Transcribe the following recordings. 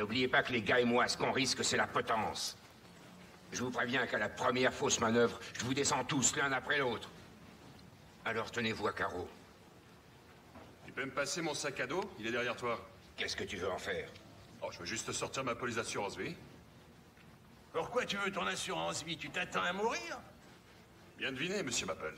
N'oubliez pas que les gars et moi, ce qu'on risque, c'est la potence. Je vous préviens qu'à la première fausse manœuvre, je vous descends tous l'un après l'autre. Alors tenez-vous à carreau. Tu peux me passer mon sac à dos? Il est derrière toi. Qu'est-ce que tu veux en faire? Oh, je veux juste sortir ma police d'assurance vie. Pourquoi tu veux ton assurance vie? Tu t'attends à mourir? Bien deviné, monsieur Maple.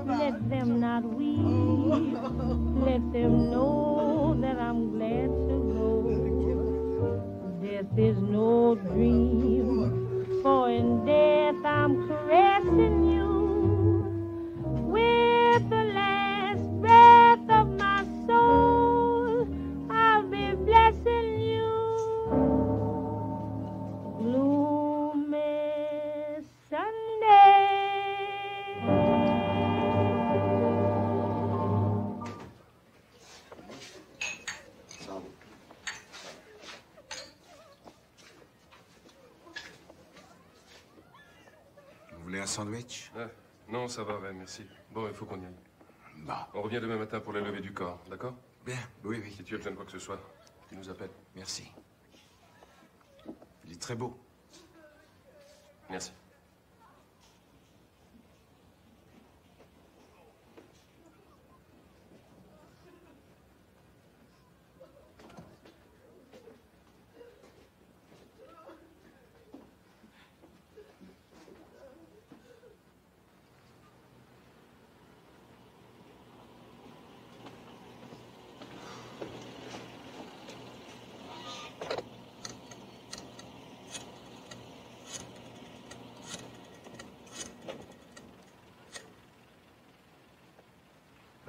Let them not weep. Let them know that I'm glad to go. Death is no dream, for in death I'm caressing you with the last breath of my soul. I'll be blessing you. Gloomy Sunday. Vous voulez un sandwich? Non, ça va, Ren, merci. Bon, il faut qu'on y aille. Bon. On revient demain matin pour la levée du corps, d'accord? Bien, oui, oui. Si tu as besoin de quoi que ce soit, tu nous appelles. Merci. Il est très beau. Merci.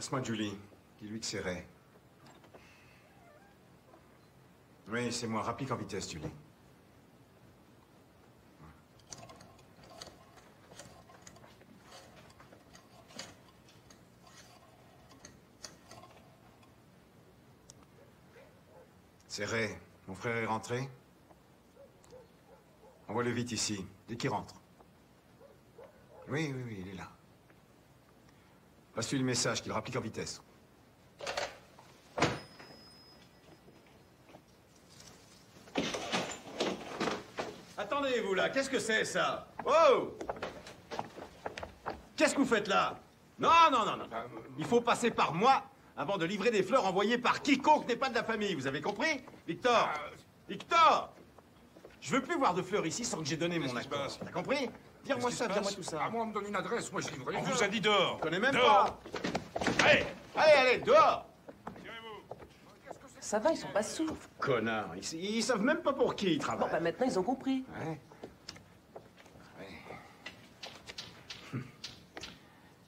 Passe-moi Julie. Dis-lui que c'est Ray. Oui, c'est moi. Rapplique en vitesse, Julie. C'est Ray. Mon frère est rentré. Envoie-le vite ici, dès qu'il rentre. Oui, il est là. Passe-lui le message, qu'il rapplique en vitesse. Attendez, vous, là, qu'est-ce que c'est, ça? Oh! Qu'est-ce que vous faites là? Non. Il faut passer par moi avant de livrer des fleurs envoyées par quiconque n'est pas de la famille, vous avez compris? Victor! Victor! Je veux plus voir de fleurs ici sans que j'ai donné mon accord. T'as compris? Dis-moi ça, dis-moi tout ça. Ah, moi, on me donne une adresse, moi je livre les On fleurs. vous a dit dehors. Je connais même Dehors. pas. Allez, dehors! Ça va, ils sont pas sourds. Connard, ils savent même pas pour qui ils Bon, travaillent. bah maintenant, ils ont compris.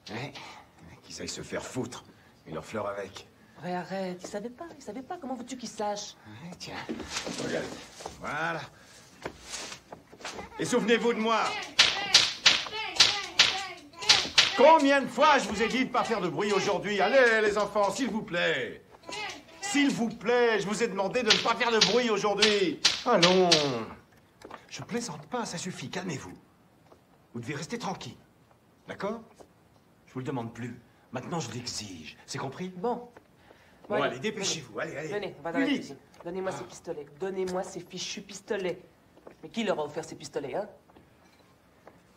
Ouais. Qu'ils aillent se faire foutre. Et leurs fleurs avec. Ouais, arrête, ils savaient pas. Comment veux-tu qu'ils sachent? Ouais, tiens, regarde. Voilà. Et souvenez-vous de moi. Combien de fois je vous ai dit de pas faire de bruit aujourd'hui? Allez, les enfants, s'il vous plaît. S'il vous plaît, je vous ai demandé de ne pas faire de bruit aujourd'hui. Allons. Je plaisante pas, ça suffit, calmez-vous. Vous devez rester tranquille. D'accord? Je vous le demande plus. Maintenant, je l'exige. C'est compris? Bon. Bon, allez, dépêchez-vous. Allez. Venez, on va dans Plus la vite. cuisine. Donnez-moi ces pistolets. Donnez-moi ces fichus pistolets. Mais qui leur a offert ces pistolets, hein?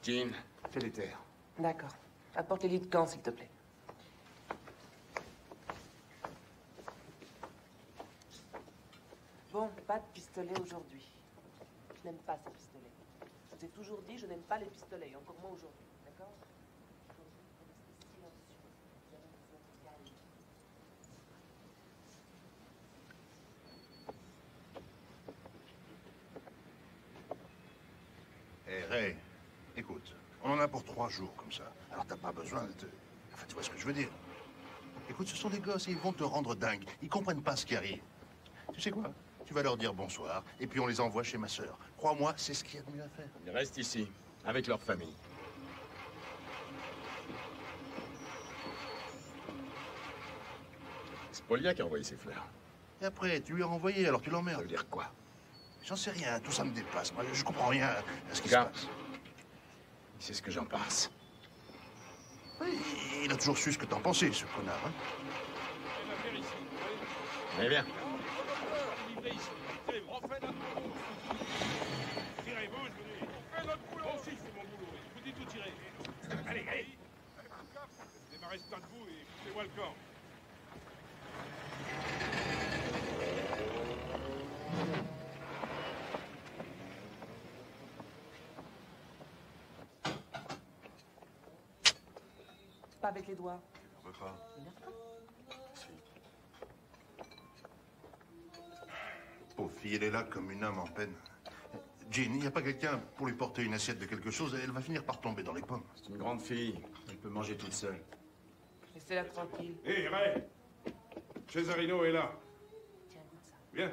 Jean, fais les taire. D'accord. Apporte les lits de camp, s'il te plaît. Bon, pas de pistolet aujourd'hui. Je n'aime pas ces pistolets. Je vous ai toujours dit, je n'aime pas les pistolets, et encore moins aujourd'hui. D'accord? Aujourd'hui, vous restez silencieux. Vous avez besoin de calme. Ray, écoute, on en a pour 3 jours comme ça. Alors t'as pas besoin de te... Enfin, tu vois ce que je veux dire. Écoute, ce sont des gosses et ils vont te rendre dingue. Ils comprennent pas ce qui arrive. Tu sais quoi? Tu vas leur dire bonsoir et puis on les envoie chez ma sœur. Crois-moi, c'est ce qu'il y a de mieux à faire. Ils restent ici, avec leur famille. C'est Polia qui a envoyé ses fleurs. Et après, tu lui as envoyé, alors tu Ça l'emmerdes. veut dire quoi? J'en sais rien, tout ça me dépasse. Moi, je comprends rien à ce qui se Gars. passe. C'est ce que j'en pense. Oui, il a toujours su ce que t'en pensais, ce connard. Hein. Eh bien. Allez. Démarrez ce tas de vous et foutez-moi le camp. Pas avec les doigts. Pauvre fille, elle est là comme une âme en peine. Jean, il n'y a pas quelqu'un pour lui porter une assiette de quelque chose, elle va finir par tomber dans les pommes. C'est une grande fille. Elle peut manger toute seule. Laissez-la tranquille. Hé, Ray! Cesarino est là. Tiens, goûte ça. Viens.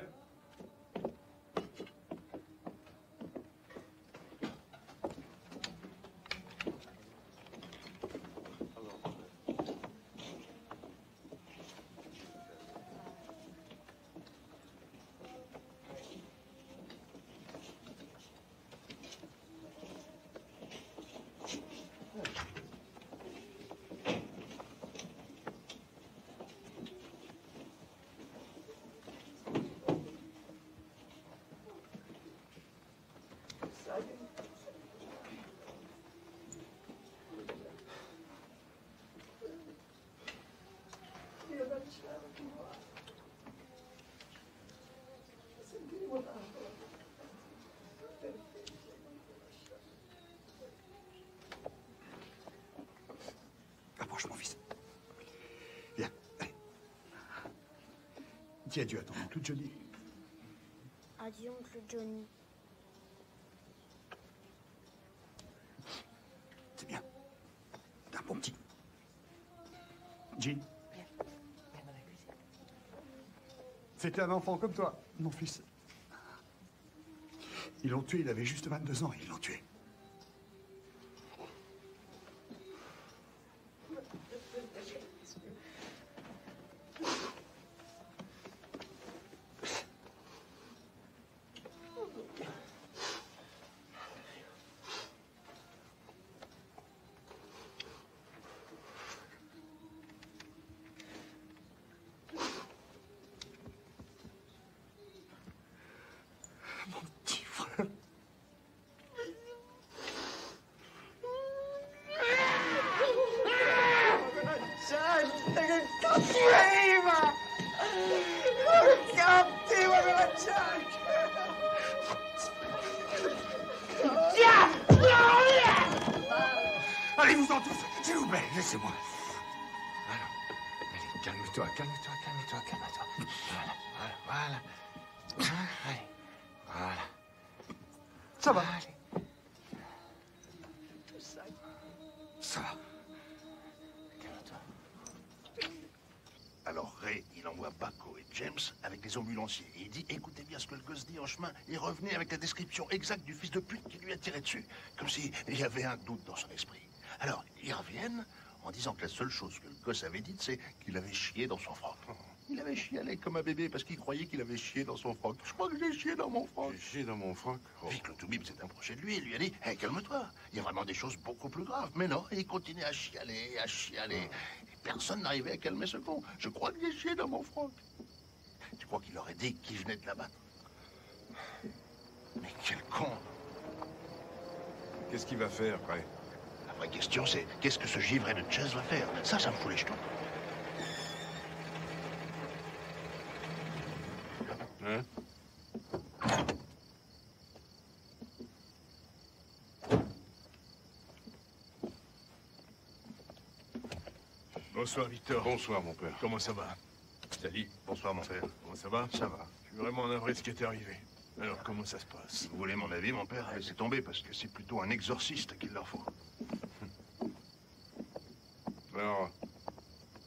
Approche, mon fils. Viens, allez. Dis adieu à ton oncle Johnny. Adieu, oncle Johnny. C'est bien. T'es un bon petit. Jean, Bien. C'était un enfant comme toi, mon fils. Ils l'ont tué, il avait juste 22 ans, ils l'ont tué. Allez-vous-en tous, s'il vous plaît, laissez-moi. Alors, allez, calme-toi, calme-toi, calme-toi, calme-toi. Voilà, voilà. Allez, voilà. Ça va. Allez. Ça va. Calme-toi. Alors Ray, il envoie Paco et James avec les ambulanciers. Et il dit, écoutez bien ce que le gosse dit en chemin et revenez avec la description exacte du fils de pute qui lui a tiré dessus. Comme s'il y avait un doute dans son esprit. Alors, ils reviennent en disant que la seule chose que le gosse avait dite, c'est qu'il avait chié dans son froc. Il avait chialé comme un bébé parce qu'il croyait qu'il avait chié dans son froc. Je crois que j'ai chié dans mon froc. J'ai chié dans mon froc. Oh. Puis Claude Toubib s'est approché de lui et lui a dit, hey, calme-toi, il y a vraiment des choses beaucoup plus graves. Mais non, il continuait à chialer, à chialer. Et personne n'arrivait à calmer ce con. Je crois que j'ai chié dans mon froc. Tu crois qu'il aurait dit qu'il venait de l'abattre? Mais quel con! Qu'est-ce qu'il va faire, Ray? La vraie question, c'est qu'est-ce que ce givré de Chess va faire? Ça me fout les jetons. Hein? Bonsoir, Victor. Bonsoir, mon père. Comment ça va? Salut. Bonsoir, mon père. Comment ça va? Ça va. Je suis vraiment navré de ce qui est arrivé. Alors, comment ça se passe? Si vous voulez mon avis, mon père, laissez tomber parce que c'est plutôt un exorciste qu'il leur faut. Alors,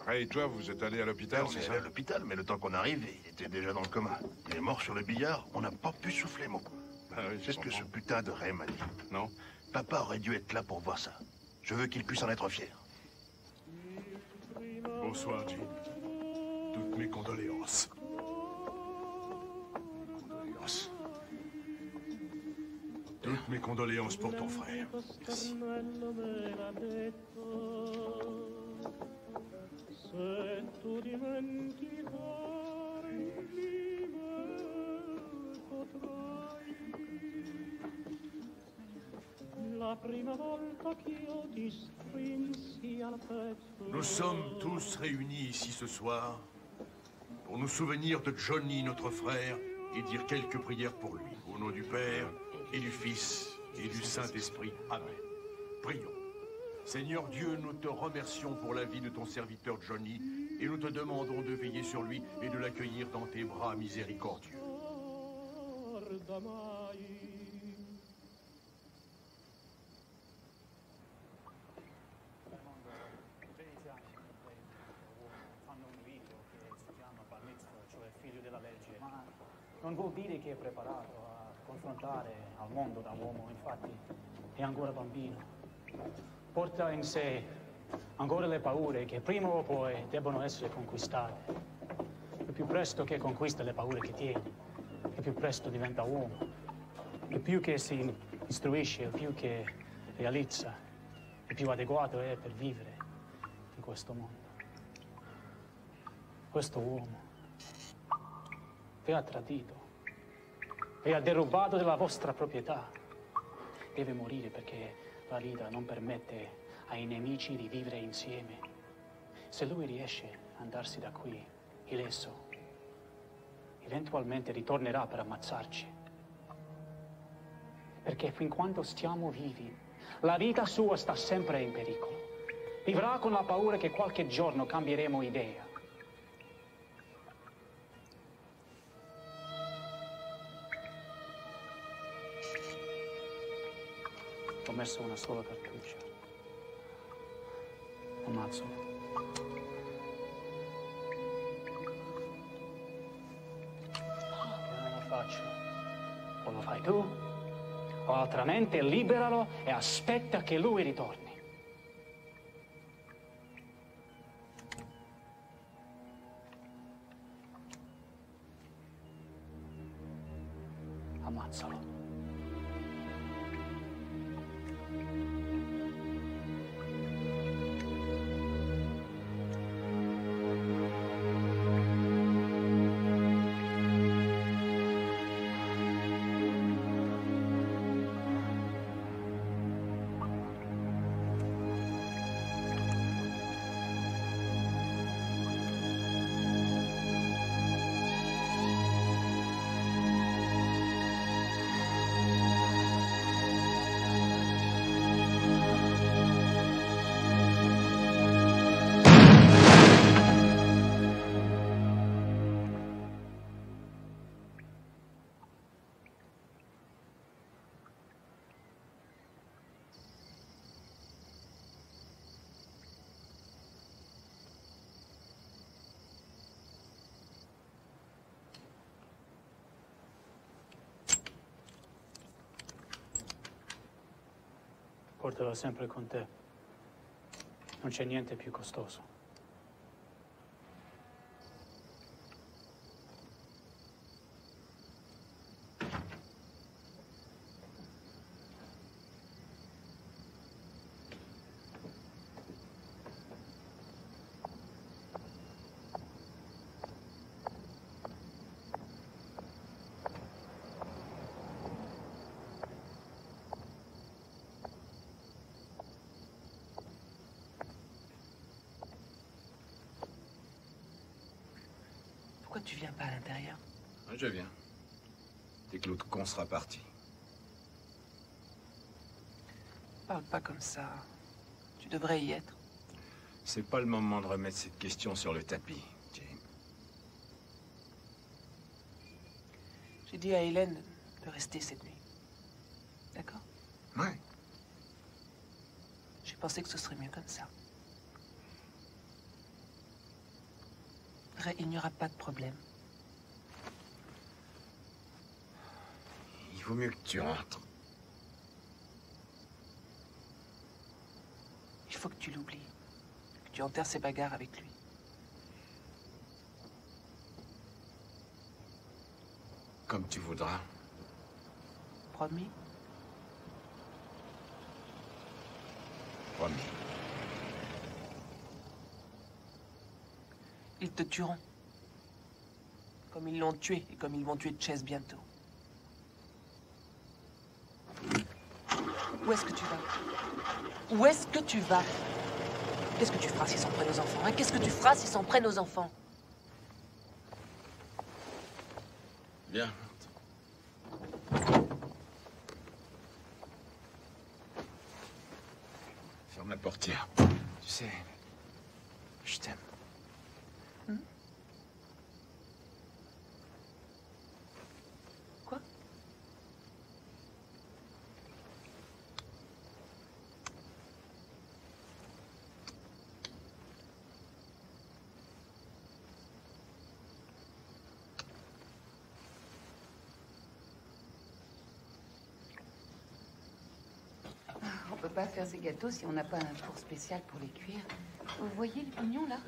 Ray et toi, vous êtes allés à l'hôpital, On c'est est ça? allé à l'hôpital, mais le temps qu'on arrive, il était déjà dans le coma. Il est mort sur le billard, on n'a pas pu souffler mot. Ah oui, C'est ce que ce putain de Ray m'a dit. Non? Papa aurait dû être là pour voir ça. Je veux qu'il puisse en être fier. Bonsoir, Jim. Toutes mes condoléances. Condoléances. Toutes mes condoléances pour ton frère. Merci. Nous sommes tous réunis ici ce soir pour nous souvenir de Johnny, notre frère, et dire quelques prières pour lui. Au nom du Père, et du Fils, et du Saint-Esprit. Amen. Prions. Seigneur Dieu, nous te remercions pour la vie de ton serviteur Johnny, et nous te demandons de veiller sur lui et de l'accueillir dans tes bras miséricordieux. Non vuol dire che è preparato a confrontare al mondo da uomo, infatti è ancora bambino. Porta in sé ancora le paure che prima o poi debbono essere conquistate. E più presto che conquista le paure che tiene, e più presto diventa uomo. E più che si istruisce, e più che realizza, e più adeguato è per vivere in questo mondo. Questo uomo vi ha tradito e ha derubato della vostra proprietà. Deve morire perché la vita non permette ai nemici di vivere insieme. Se lui riesce ad andarsi da qui, illeso, eventualmente ritornerà per ammazzarci. Perché fin quando stiamo vivi, la vita sua sta sempre in pericolo. Vivrà con la paura che qualche giorno cambieremo idea. Ho messo una sola cartuccia. Ammazzalo. tu, o altrimenti liberalo e aspetta che lui ritorni. Ammazzalo. Portalo sempre con te. Non c'è niente più costoso. Pourquoi tu viens pas à l'intérieur? Je viens. Dès que l'autre con sera parti. Parle pas comme ça. Tu devrais y être. C'est pas le moment de remettre cette question sur le tapis, Jane. J'ai dit à Hélène de rester cette nuit. D'accord? Ouais. J'ai pensé que ce serait mieux comme ça. Il n'y aura pas de problème. Il vaut mieux que tu rentres. Il faut que tu l'oublies. Que tu enterres ces bagarres avec lui. Comme tu voudras. Promis? Promis. Ils te tueront. Comme ils l'ont tué et comme ils vont tuer Chess bientôt. Où est-ce que tu vas? Où est-ce que tu vas? Qu'est-ce que tu feras s'ils s'en prennent aux enfants, hein? Qu'est-ce que tu feras s'ils s'en prennent aux enfants? Viens. Ferme la portière. Tu sais, je t'aime. Quoi? On peut pas faire ces gâteaux si on n'a pas un four spécial pour les cuire. Vous voyez les pignons, là?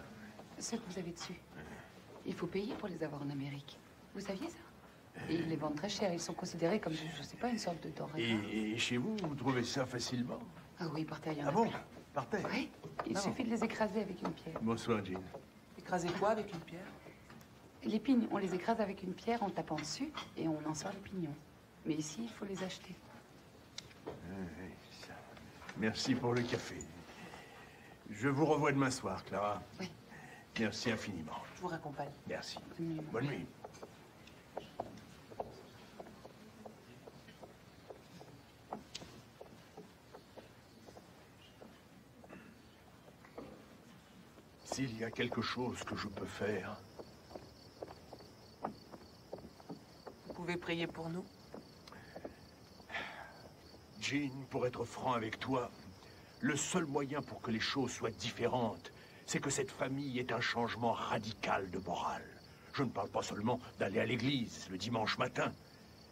Ceux que vous avez dessus. Il faut payer pour les avoir en Amérique. Vous saviez ça? Et ils les vendent très cher. Ils sont considérés comme, je sais pas, une sorte de doré. Et chez vous, vous trouvez ça facilement? Ah oui, par terre, il y en a Ah bon? plein. Par terre? Oui, il suffit de les écraser avec une pierre. Bonsoir, Jean. Écraser quoi avec une pierre? Les pignons, on les écrase avec une pierre en tapant dessus et on en sort les pignons. Mais ici, il faut les acheter. Merci pour le café. Je vous revois demain soir, Clara. Oui. Merci infiniment. Je vous raccompagne. Merci. Bonne nuit. S'il y a quelque chose que je peux faire... Vous pouvez prier pour nous? Jean, pour être franc avec toi, le seul moyen pour que les choses soient différentes, c'est que cette famille ait un changement radical de morale. Je ne parle pas seulement d'aller à l'église le dimanche matin,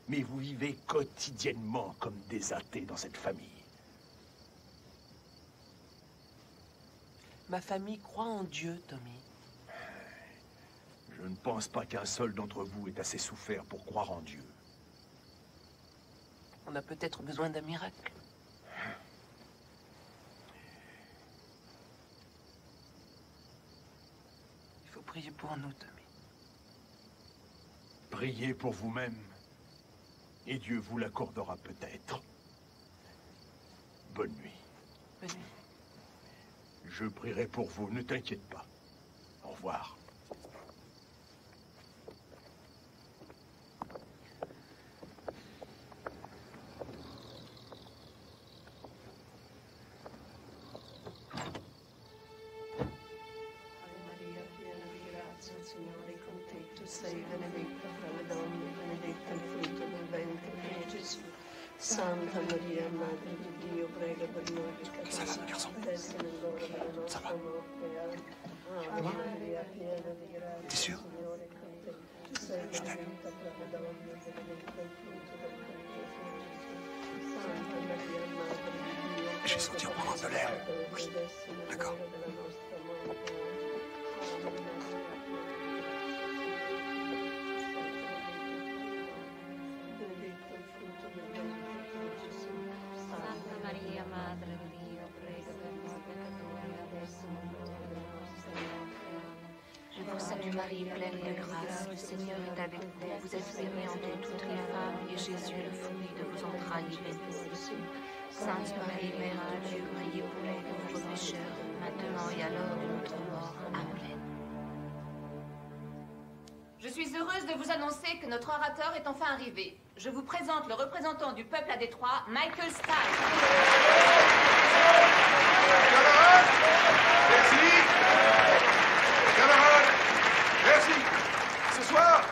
Mais vous vivez quotidiennement comme des athées dans cette famille. Ma famille croit en Dieu, Tommy. Je ne pense pas qu'un seul d'entre vous ait assez souffert pour croire en Dieu. On a peut-être besoin d'un miracle. Il faut prier pour nous, Tommy. Priez pour vous-même, et Dieu vous l'accordera peut-être. Bonne nuit. Bonne nuit. Je prierai pour vous, ne t'inquiète pas. Au revoir. Santa Maria, Madre di Dio, prega per noi peccatori, adesso nell'ora della nostra morte. Ave Maria, piena di grazia, il Signore è con te. Tu sei benedetta tra le donne, e benedetto il frutto del tuo Gesù. Santa Maria, Madre di Dio, J'ai senti en prendre de l'air. Oui, d'accord. Marie, pleine de grâce, le Seigneur est avec vous. Vous êtes bénie entre toutes les femmes, et Jésus, le fruit de vos entrailles, est béni. Sainte Marie, Mère de Dieu, priez pour nous pauvres pécheurs, maintenant et à l'heure de notre mort. Amen. Je suis heureuse de vous annoncer que notre orateur est enfin arrivé. Je vous présente le représentant du peuple à Détroit, Michael Stipe. Merci. Camarades, merci. Ce soir,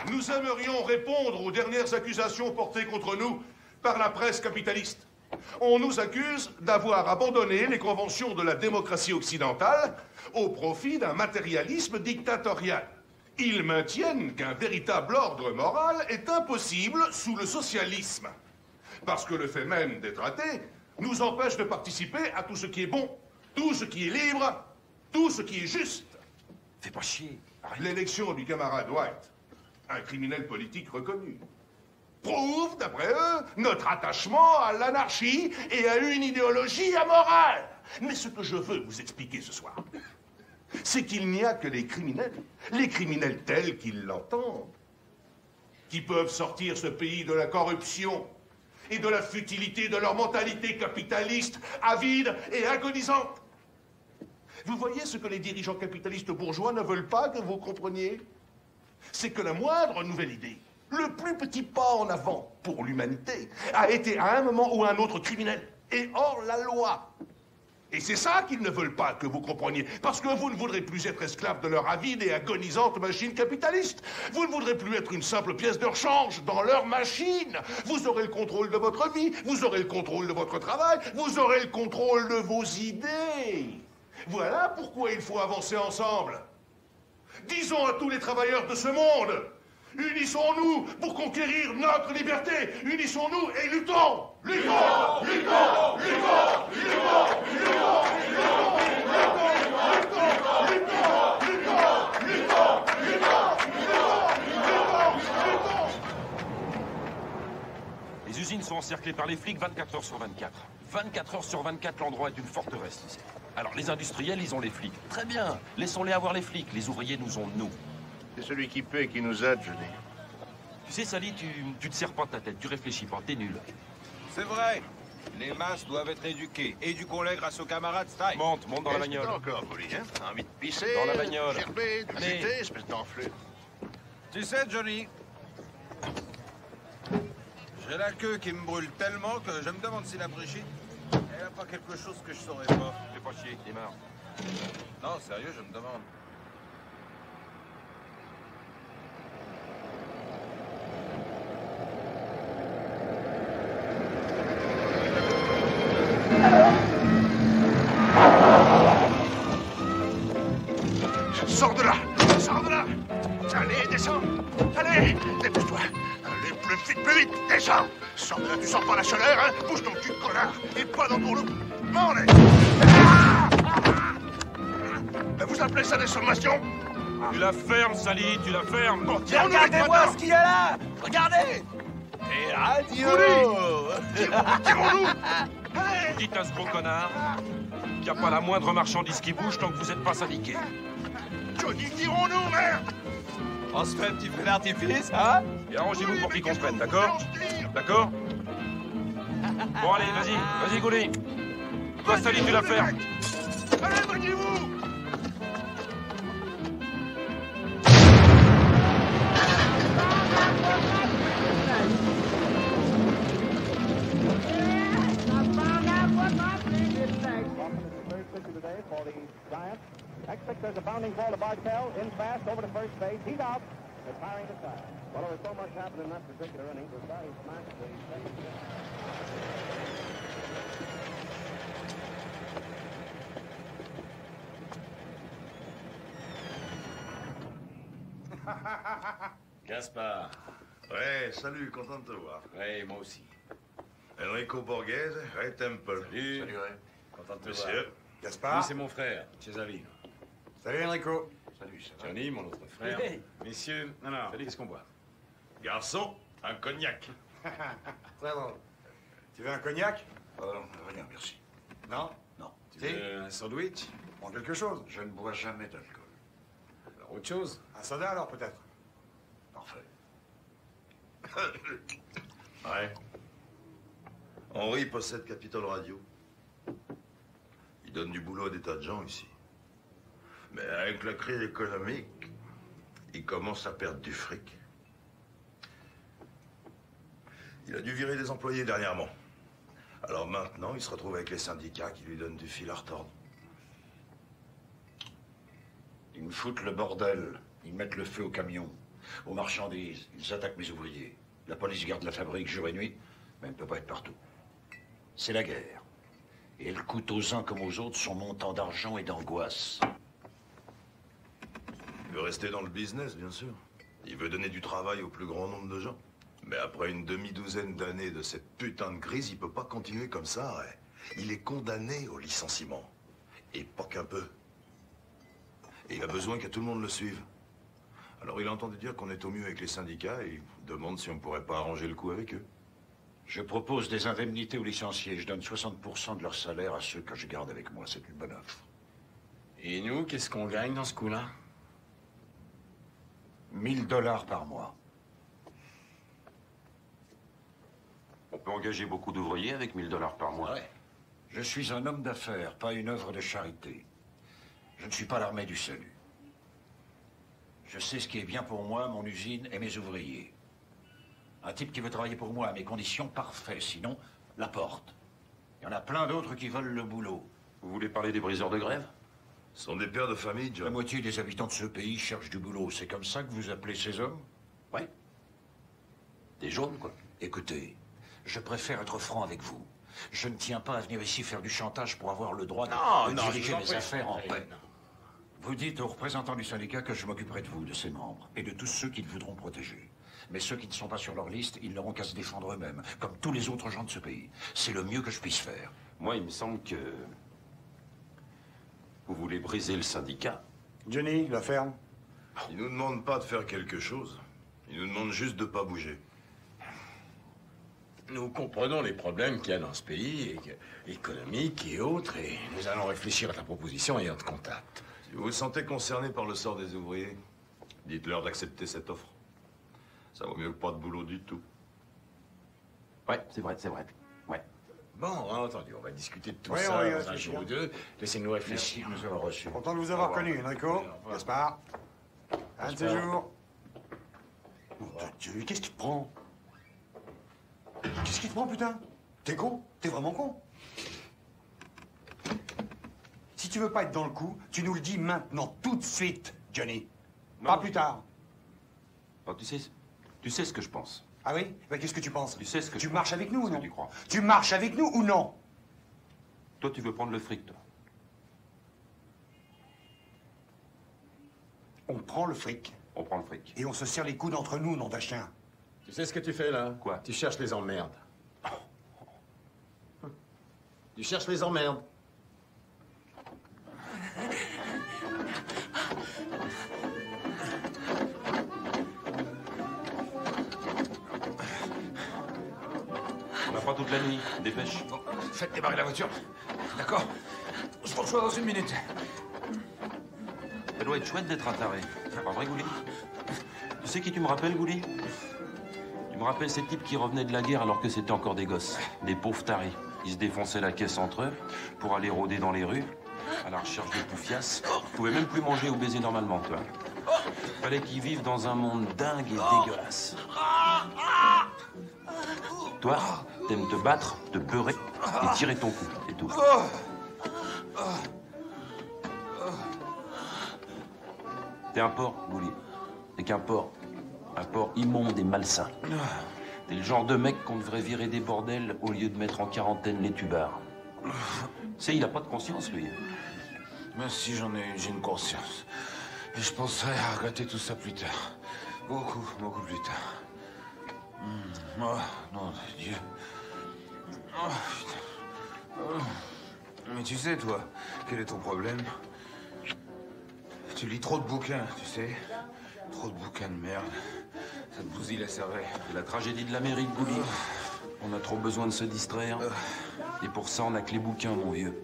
nous aimerions répondre aux dernières accusations portées contre nous par la presse capitaliste. On nous accuse d'avoir abandonné les conventions de la démocratie occidentale au profit d'un matérialisme dictatorial. Ils maintiennent qu'un véritable ordre moral est impossible sous le socialisme. Parce que le fait même d'être athée nous empêche de participer à tout ce qui est bon, tout ce qui est libre, tout ce qui est juste. Fais pas chier. L'élection du camarade White, un criminel politique reconnu, prouve, d'après eux, notre attachement à l'anarchie et à une idéologie amorale. Mais ce que je veux vous expliquer ce soir, c'est qu'il n'y a que les criminels tels qu'ils l'entendent, qui peuvent sortir ce pays de la corruption et de la futilité de leur mentalité capitaliste, avide et agonisante. Vous voyez ce que les dirigeants capitalistes bourgeois ne veulent pas que vous compreniez? C'est que la moindre nouvelle idée, le plus petit pas en avant pour l'humanité, a été à un moment ou à un autre criminel et hors la loi. Et c'est ça qu'ils ne veulent pas que vous compreniez, parce que vous ne voudrez plus être esclave de leur avide et agonisante machine capitaliste. Vous ne voudrez plus être une simple pièce de rechange dans leur machine. Vous aurez le contrôle de votre vie, vous aurez le contrôle de votre travail, vous aurez le contrôle de vos idées. Voilà pourquoi il faut avancer ensemble. Disons à tous les travailleurs de ce monde, unissons-nous pour conquérir notre liberté. Unissons-nous et luttons. Luttons, luttons, luttons, luttons, luttons, Les usines sont encerclées par les flics 24 heures sur 24. 24 heures sur 24, l'endroit est une forteresse, tu sais. Alors, les industriels, ils ont les flics. Très bien, laissons-les avoir les flics. Les ouvriers nous ont nous. C'est celui qui paie qui nous aide, je dis. Tu sais, Sally, tu te serres pas ta tête, tu réfléchis pas, t'es nul. C'est vrai. Les masses doivent être éduquées. Éduquons-les grâce aux camarades Stipe. Monte dans la bagnole. Encore, Molly, hein? T'as envie de pisser? Dans la bagnole. Gerber, de Allez. chuter, espèce d'enflure. Tu sais, Johnny, j'ai la queue qui me brûle tellement que je me demande si la Brigitte, elle a pas quelque chose que je saurais pas. Fais pas chier, démarre. Non, sérieux, je me demande. Sors de là! Sors de là! Allez, descends! Allez! Dépêche-toi! Allez, plus vite! ça? Sors de là, tu sens pas la chaleur, hein? Bouge ton cul de connard! Et pas dans ton loup! M'en est! Vous appelez ça des sommations? Tu la fermes, Sally, tu la fermes. Bon, Regardez-moi ce qu'il y a là! Regardez! Et adieu! Tirons-nous! Dites à ce gros connard qu'il n'y a pas la moindre marchandise qui bouge tant que vous n'êtes pas syndiqué. Johnny, tirons-nous, merde! On se fait un petit feu d'artifice, hein? Et arrangez-vous pour qu'ils comprennent, d'accord? D'accord? Bon, allez, vas-y, Goulet. Toi, Sally, tu la fermes. Allez, voyez-vous! Expect there's a bounding ball to Bartell. In fast over to first base. He's out. They're firing the side. Well, there was so much happening in that particular inning. The side smashed the second Gaspard. Ouais, salut, content de te voir. Ouais, moi aussi. Enrico Borghese, Ray Temple. Salut. Salut, Ray. Content de te Monsieur. voir. Gaspard. Lui, c'est mon frère, Cesarino. Salut Enrico. Salut, Johnny, mon autre frère. Hey. Messieurs, salut, qu'est-ce qu'on boit? Garçon, un cognac. Très drôle. Tu veux un cognac? Non, rien, merci. Non? Non. Tu veux un sandwich? Prends quelque chose. Je ne bois jamais d'alcool. Alors, autre chose? Un soda alors peut-être? Parfait. Ouais. Henri possède Capitol Radio. Il donne du boulot à des tas de gens ici. Mais avec la crise économique, il commence à perdre du fric. Il a dû virer des employés dernièrement. Alors maintenant, il se retrouve avec les syndicats qui lui donnent du fil à retordre. Ils me foutent le bordel. Ils mettent le feu aux camions, aux marchandises. Ils attaquent mes ouvriers. La police garde la fabrique jour et nuit, mais elle ne peut pas être partout. C'est la guerre. Et elle coûte aux uns comme aux autres son montant d'argent et d'angoisse. Il veut rester dans le business, bien sûr. Il veut donner du travail au plus grand nombre de gens. Mais après une demi-douzaine d'années de cette putain de crise, il peut pas continuer comme ça. Ouais. Il est condamné au licenciement. Et pas qu'un peu. Et il a besoin que tout le monde le suive. Alors il a entendu dire qu'on est au mieux avec les syndicats et il demande si on ne pourrait pas arranger le coup avec eux. Je propose des indemnités aux licenciés. Je donne 60% de leur salaire à ceux que je garde avec moi. C'est une bonne offre. Et nous, qu'est-ce qu'on gagne dans ce coup-là? 1 000 $ par mois. On peut engager beaucoup d'ouvriers avec 1 000 $ par mois. Ouais. Je suis un homme d'affaires, pas une œuvre de charité. Je ne suis pas l'armée du salut. Je sais ce qui est bien pour moi, mon usine et mes ouvriers. Un type qui veut travailler pour moi à mes conditions, parfait. Sinon, la porte. Il y en a plein d'autres qui veulent le boulot. Vous voulez parler des briseurs de grève? Ce sont des pères de famille, John. La moitié des habitants de ce pays cherchent du boulot. C'est comme ça que vous appelez ces hommes? Ouais. Des jaunes, quoi. Écoutez, je préfère être franc avec vous. Je ne tiens pas à venir ici faire du chantage pour avoir le droit de diriger mes affaires en paix. Vous dites aux représentants du syndicat que je m'occuperai de vous, de ses membres, et de tous ceux qu'ils voudront protéger. Mais ceux qui ne sont pas sur leur liste, ils n'auront qu'à se défendre eux-mêmes, comme tous les autres gens de ce pays. C'est le mieux que je puisse faire. Moi, il me semble que... vous voulez briser le syndicat. Johnny, la ferme. Il nous demande pas de faire quelque chose. Il nous demande juste de pas bouger. Nous comprenons les problèmes qu'il y a dans ce pays, économiques et autres, et nous allons réfléchir à ta proposition et en contact. Si vous vous sentez concerné par le sort des ouvriers, dites-leur d'accepter cette offre. Ça vaut mieux que pas de boulot du tout. Ouais, c'est vrai, c'est vrai. Ouais. Bon, entendu, on va discuter de tout Oui, ça oui, dans un jour ou deux. Laissez-nous réfléchir. Merci de nous avoir reçus. Content de vous avoir connu, Enrico. Gaspard. Un de ces jours. Mon Dieu, qu'est-ce qui te prend? Qu'est-ce qui te prend, putain? T'es con? T'es vraiment con? Si tu veux pas être dans le coup, tu nous le dis maintenant, tout de suite, Johnny. Pas plus tard. Oh, tu sais ce que je pense. Ah oui? Ben, qu'est-ce que tu penses? Tu sais ce que tu marches avec nous ou non? tu crois. Tu marches avec nous ou non? Toi, tu veux prendre le fric, toi. On prend le fric. On prend le fric. Et on se serre les coudes entre nous, nom d'un chien. Tu sais ce que tu fais, là? Quoi? Tu cherches les emmerdes. Tu cherches les emmerdes. On n'a pas toute la nuit. Dépêche. Bon, faites démarrer la voiture. D'accord? Je vous reçois dans 1 minute. Ça doit être chouette d'être un taré. Pas vrai, Gouli? Tu sais qui tu me rappelles, Gouli? Tu me rappelles ces types qui revenaient de la guerre alors que c'était encore des gosses. Des pauvres tarés. Ils se défonçaient la caisse entre eux pour aller rôder dans les rues, à la recherche de poufias. Ils pouvaient même plus manger ou baiser normalement, toi. Fallait qu'ils vivent dans un monde dingue et dégueulasse. Toi, t'aimes te battre, te beurrer et tirer ton coup, c'est tout. T'es un porc, Gouli. T'es qu'un porc. Un porc immonde et malsain. T'es le genre de mec qu'on devrait virer des bordels au lieu de mettre en quarantaine les tubards. Tu sais, il a pas de conscience, lui. Mais si j'ai une conscience. Et je penserai à regretter tout ça plus tard. Beaucoup, beaucoup plus tard. Oh, non, Dieu. Oh, putain. Oh. Mais tu sais, toi, quel est ton problème? Tu lis trop de bouquins, tu sais. Trop de bouquins de merde. Ça te bousille la cervelle. C'est la tragédie de l'Amérique, Gouli. On a trop besoin de se distraire. Et pour ça, on a que les bouquins, mon vieux.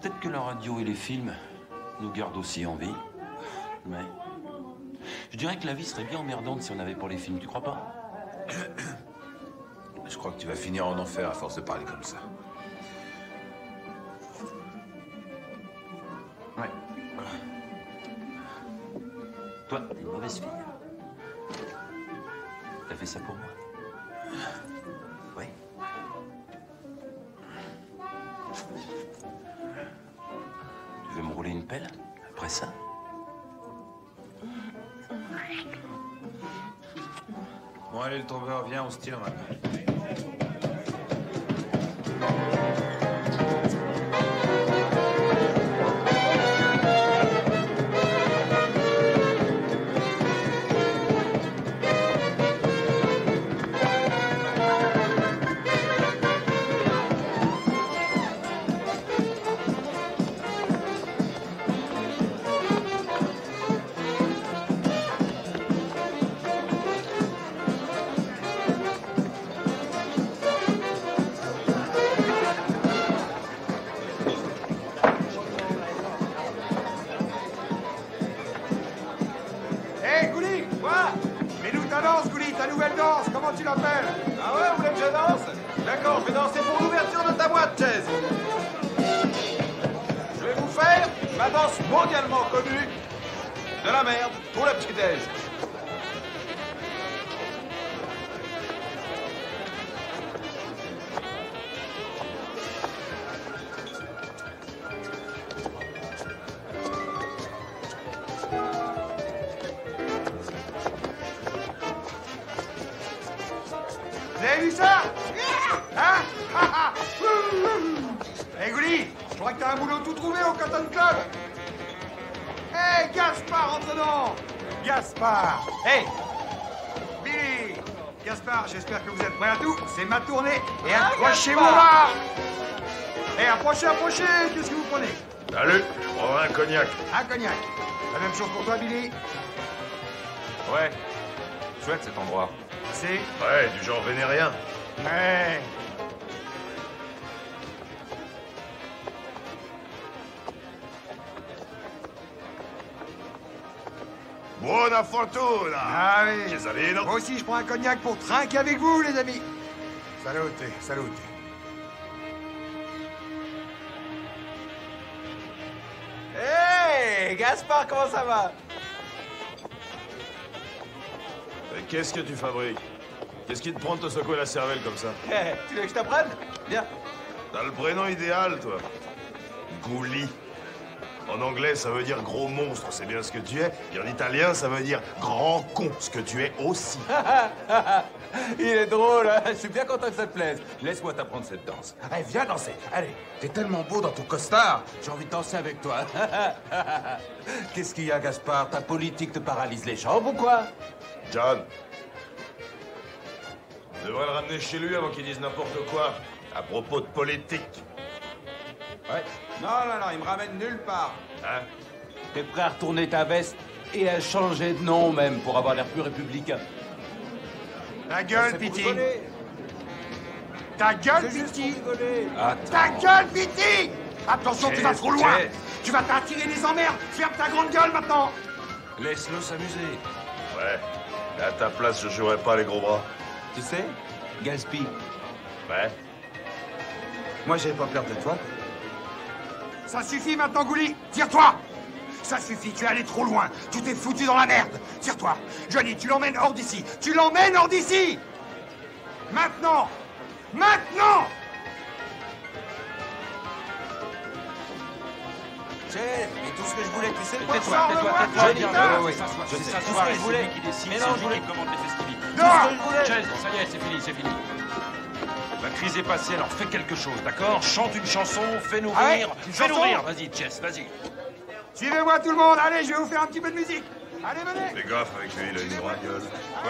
Peut-être que la radio et les films nous gardent aussi en vie. Mais je dirais que la vie serait bien emmerdante si on n'avait pas les films, tu crois pas? Je crois que tu vas finir en enfer à force de parler comme ça. Ouais. Toi, t'es une mauvaise fille. T'as fait ça pour moi. Oui. Tu veux me rouler une pelle après ça? Bon, allez, le tombeur, viens, on se tire, maintenant. Comment tu l'appelles? Ah ouais, vous voulez que je danse? D'accord, je vais danser pour l'ouverture de ta boîte, Chaise. Je vais vous faire ma danse mondialement connue de la merde pour le petit-déj. Vous avez vu ça? Hein? Hé, Gouli, je crois que t'as un boulot tout trouvé au Cotton Club. Hé, Gaspard, entre dedans. Gaspard. Hé, Billy. Gaspard, j'espère que vous êtes prêts à tout. C'est ma tournée. Et approchez-vous là. Hé, approchez, approchez. Qu'est-ce que vous prenez? Salut, je prendrai un cognac. Un cognac. La même chose pour toi, Billy? Ouais. Chouette cet endroit. C'est? Ouais, du genre vénérien. Ouais. Buona fortuna. Ah oui. Cesalino. Moi aussi, je prends un cognac pour trinquer avec vous, les amis. Salute, salute. Hey, Gaspard, comment ça va? Qu'est-ce que tu fabriques? Qu'est-ce qui te prend de te secouer la cervelle comme ça? Hey, tu veux que je t'apprenne? Viens. T'as le prénom idéal, toi. Gouli. En anglais, ça veut dire gros monstre, c'est bien ce que tu es. Et en italien, ça veut dire grand con, ce que tu es aussi. Il est drôle, hein? Je suis bien content que ça te plaise. Laisse-moi t'apprendre cette danse. Allez, viens danser, allez. T'es tellement beau dans ton costard, j'ai envie de danser avec toi. Qu'est-ce qu'il y a, Gaspard? Ta politique te paralyse les jambes ou quoi? John, on devrait le ramener chez lui avant qu'il dise n'importe quoi à propos de politique. Ouais. Non, il me ramène nulle part. Hein? T'es prêt à retourner ta veste et à changer de nom même pour avoir l'air plus républicain. Ta gueule, Pity. Ta gueule, Pity. Ta gueule, Pity. Attention, tu vas trop loin. Tu vas t'attirer des emmerdes. Ferme ta grande gueule maintenant. Laisse-le s'amuser. Ouais, mais à ta place, je jouerais pas les gros bras. Tu sais, Gaspy. Ouais. Moi, j'ai pas peur de toi. Ça suffit maintenant, Gouli. Tire-toi. Ça suffit, tu es allé trop loin. Tu t'es foutu dans la merde. Tire-toi. Johnny, tu l'emmènes hors d'ici. Tu l'emmènes hors d'ici. Maintenant. Maintenant. Mais tout ce que je voulais, tu sais... Tais-toi. C'est sa soirée, c'est lui qui décide, c'est lui qui commande les festivités. Chaise, ça y est, c'est fini. La crise est passée, alors fais quelque chose, d'accord? Chante une chanson, fais-nous rire. Fais-nous rire, vas-y, Chess, vas-y. Suivez-moi tout le monde, allez, je vais vous faire un petit peu de musique. Allez, venez. Fais gaffe avec lui, il a une grande gueule.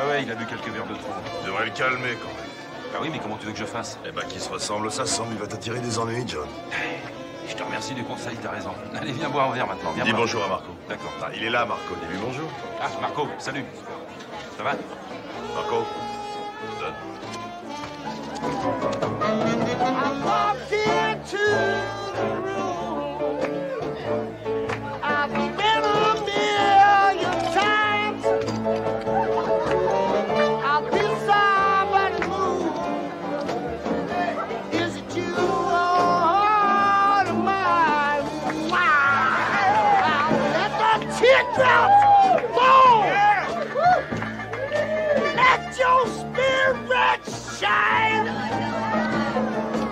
Ouais, il a bu quelques verres de trop. Tu devrais le calmer quand même. Ah oui, mais comment tu veux que je fasse? Eh ben, qu'il se ressemble, ça semble, il va t'attirer des ennuis, John. Je te remercie du conseil, t'as raison. Allez, viens boire un verre maintenant. Viens Dis boire. bonjour à Marco. D'accord. Ah, il est là, Marco. Dis-lui bonjour. Ah, Marco, salut. Ça va? Marco. Donne. I walked into the room. I've been a million times. I've been somebody's mood. Is it you or mine? Wow! Let the teardrops fall. Let your spirit shine.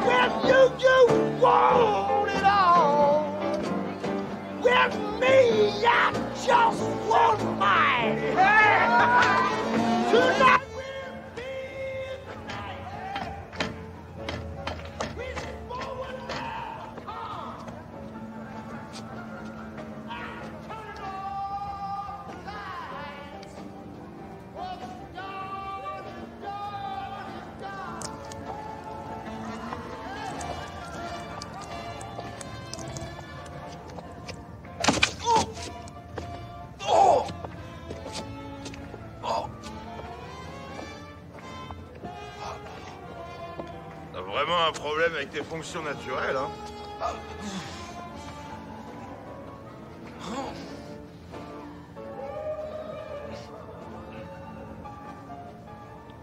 When you want it all. With me, I just want mine. Tonight will be the night. Reach forward now. Turn it on the lights. For the dawn is dark. T'as vraiment un problème avec tes fonctions naturelles, hein?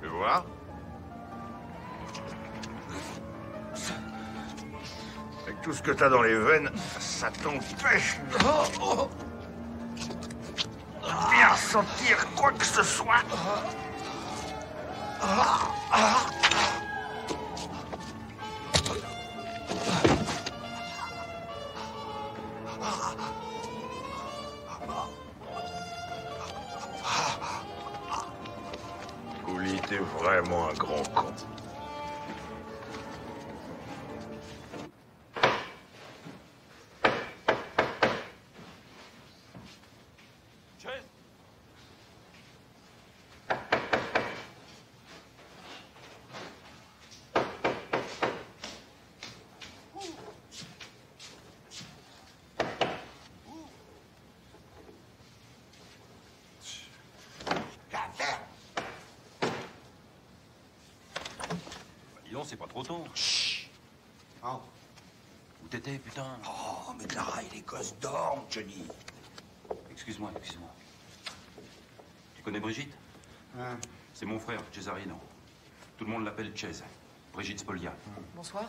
Tu veux voir? Avec tout ce que t'as dans les veines, ça t'empêche de bien sentir quoi que ce soit. Gouli, t'es vraiment un grand con. Dis donc, c'est pas trop tôt. Chut. Oh. Où t'étais, putain? Oh, mais Clara et les gosses dorment, Johnny. Excuse-moi. Tu connais Brigitte? C'est mon frère, Cesarino. Tout le monde l'appelle Cez. Brigitte Spoglia. Bonsoir.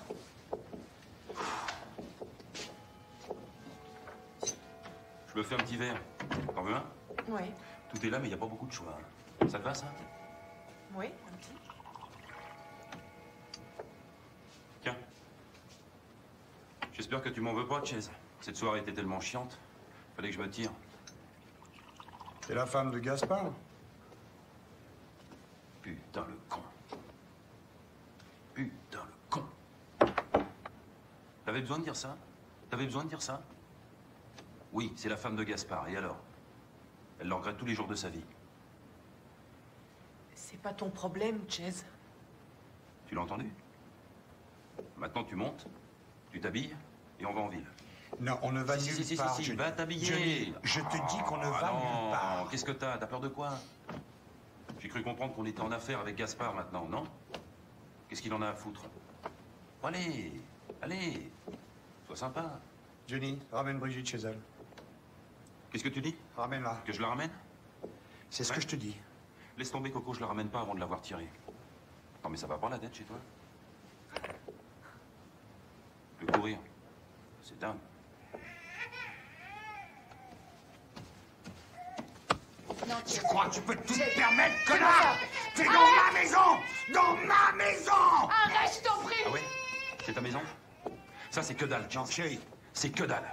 Je me fais un petit verre. T'en veux un? Oui. Tout est là, mais il n'y a pas beaucoup de choix. Ça te va, ça? Oui, un petit. Tiens. J'espère que tu m'en veux pas, Chez. Cette soirée était tellement chiante. Fallait que je me tire. C'est la femme de Gaspard? Putain, le con. Putain, le con. T'avais besoin de dire ça? T'avais besoin de dire ça? Oui, c'est la femme de Gaspard. Et alors? Elle le regrette tous les jours de sa vie. C'est pas ton problème, Chase. Tu l'as entendu? Maintenant, tu montes, tu t'habilles et on va en ville. Non, on ne va si, nulle si, part. si, Johnny. va t'habiller. Johnny, je te dis qu'on ne va nulle part. Qu'est-ce que t'as? T'as peur de quoi? J'ai cru comprendre qu'on était en affaire avec Gaspard maintenant, non? Qu'est-ce qu'il en a à foutre? Bon, allez, allez, sois sympa. Johnny, ramène Brigitte chez elle. Qu'est-ce que tu dis? Ramène-la. Que je la ramène? C'est ce que je te dis. Laisse tomber, Coco, je la ramène pas avant de l'avoir tirée. Non, mais ça va pas la tête chez toi? Le courir, c'est dingue. Tu crois que tu peux tout te permettre, connard? T'es dans ma maison! Dans ma maison! Arrête, je t'en prie! Ah ouais? C'est ta maison? Ça, c'est que dalle, Non, chérie. C'est que dalle.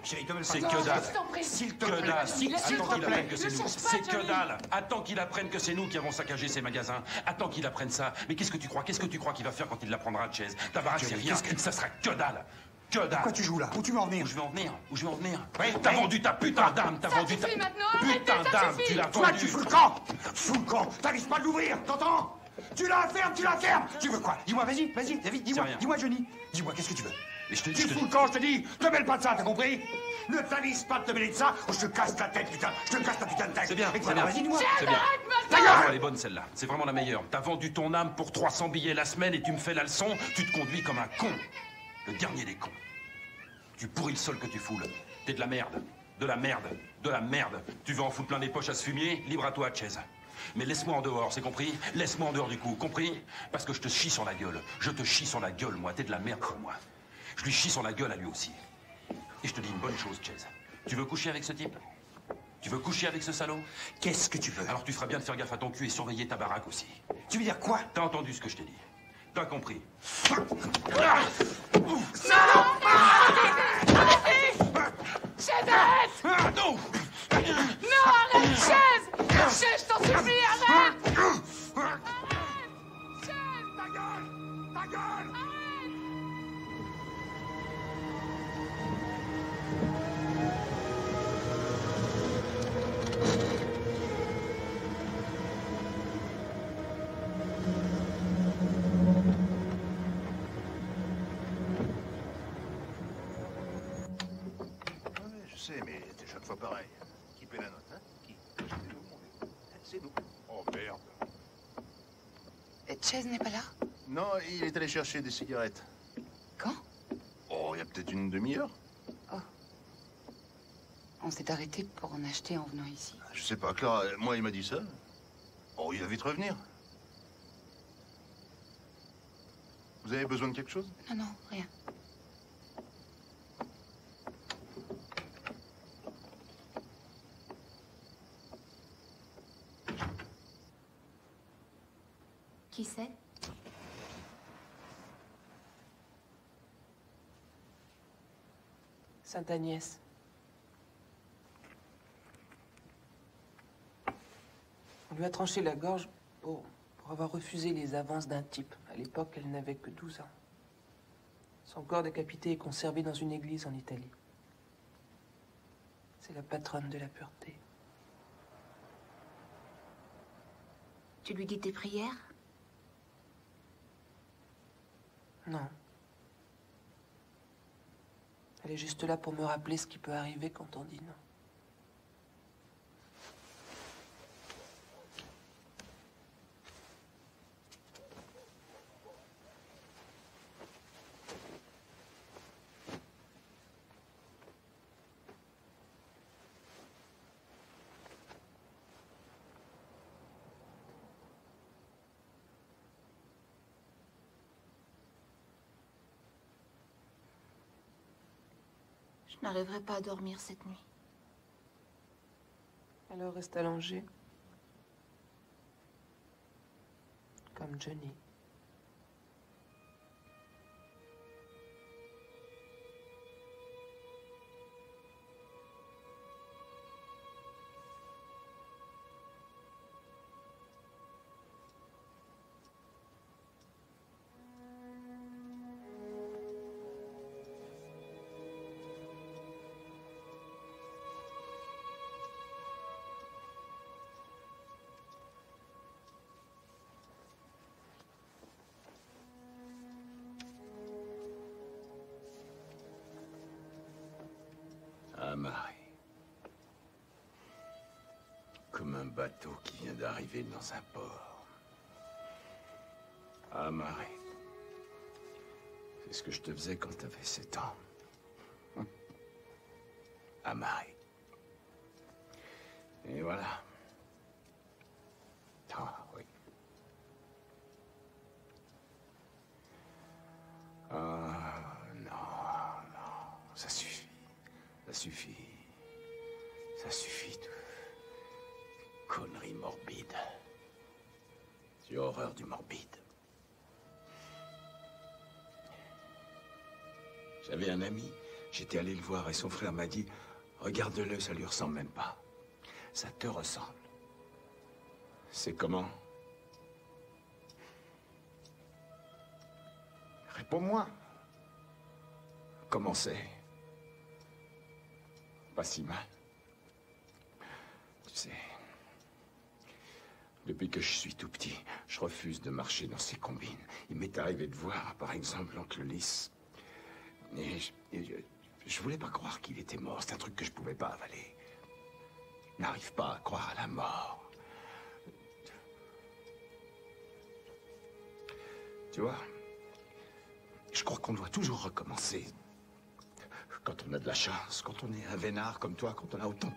Chérie, te mets C'est pas que dalle. Je t'en prie. S'il te Que plaît. dalle. S'il Attends te qu'il plaît. apprenne que c'est Ne nous. cherche pas, C'est que Johnny. dalle. Attends qu'il apprenne que c'est nous qui avons saccagé ces magasins. Attends qu'il apprenne ça. Mais qu'est-ce que tu crois? Qu'est-ce que tu crois qu'il va faire quand il l'apprendra à Chase? Ta baraque, c'est Johnny, rien. qu'est-ce que- Ça sera que dalle. Que dalle. Pourquoi tu joues là? Où tu veux en venir? Où je vais en venir? Où je vais en venir? Oui, T'as oui. vendu ta putain d'âme. T'as Ça vendu ta suffit maintenant, arrêtez, putain ça d'âme. suffit. Tu l'as Toi, vendue. tu fous le camp! Fous le camp! T'arrives pas de l'ouvrir, t'entends? Tu la fermes, tu la fermes! Tu veux quoi? Dis-moi, vas-y, vas-y, David, dis-moi, rien. dis-moi, Johnny. Dis-moi, qu'est-ce que tu veux? Mais je te Tu dis. fous le camp, je te dis! Te mêle pas de ça, t'as compris? Ne t'avise pas de te mêler de ça, ou je te casse la tête, putain! Je te casse ta putain de tête! C'est bien, Et c'est bien. vas-y, dis-moi! C'est bien. Ta Oh, gueule! elle est bonne celle-là. C'est vraiment la meilleure. T'as vendu ton âme pour 300 billets la semaine et tu me fais la leçon. Tu te conduis comme un con. Le dernier des cons. Tu pourris le sol que tu foules. T'es de la merde. De la merde. De la merde. Tu veux en foutre plein les poches à ce fumier? Libre à toi, Chase. Mais laisse-moi en dehors, c'est compris? Laisse-moi en dehors du coup, compris? Parce que je te chie sur la gueule. Je te chie sur la gueule, moi. T'es de la merde pour moi. Je lui chie sur la gueule à lui aussi. Et je te dis une bonne chose, Chase. Tu veux coucher avec ce type? Tu veux coucher avec ce salaud? Qu'est-ce que tu veux? Alors tu feras bien de faire gaffe à ton cul et surveiller ta baraque aussi. Tu veux dire quoi? T'as entendu ce que je t'ai dit? T'as compris? Chase, arrête! Non! Non, arrête, Chase! Chase, je t'en supplie, arrête! Ta gueule! Ta gueule! Ouais, je sais, mais c'est chaque fois pareil. Qui paie la note, hein? Qui? C'est nous, mon vieux. C'est nous. Oh, merde. Chase n'est pas là? Non, il est allé chercher des cigarettes. Quand? Oh, il y a peut-être une demi-heure. On s'est arrêté pour en acheter en venant ici. Je sais pas, Clara, moi, il m'a dit ça. Oh, il va vite revenir. Vous avez besoin de quelque chose? Non, non, rien. Qui c'est? Sainte-Agnès. On lui a tranché la gorge pour avoir refusé les avances d'un type. À l'époque, elle n'avait que 12 ans. Son corps décapité est conservé dans une église en Italie. C'est la patronne de la pureté. Tu lui dis tes prières? Non. Elle est juste là pour me rappeler ce qui peut arriver quand on dit non. Je n'arriverai pas à dormir cette nuit. Alors reste allongée. Comme Johnny. Amarré. Comme un bateau qui vient d'arriver dans un port. Amarré. C'est ce que je te faisais quand t'avais 7 ans. Amarré. Et voilà. Ah, oui. Ah, non, non. Ça suffit. Ça suffit. Ça suffit. Conneries morbides. J'ai horreur du morbide. J'avais un ami, j'étais allé le voir et son frère m'a dit « Regarde-le, ça lui ressemble même pas. Ça te ressemble. » C'est comment? Réponds-moi. Comment c'est? Pas si mal. Tu sais, depuis que je suis tout petit, je refuse de marcher dans ces combines. Il m'est arrivé de voir, par exemple, l'oncle Lys. Et je voulais pas croire qu'il était mort. C'est un truc que je pouvais pas avaler. Je n'arrive pas à croire à la mort. Tu vois, je crois qu'on doit toujours recommencer. Quand on a de la chance, quand on est un vénard comme toi, quand on a autant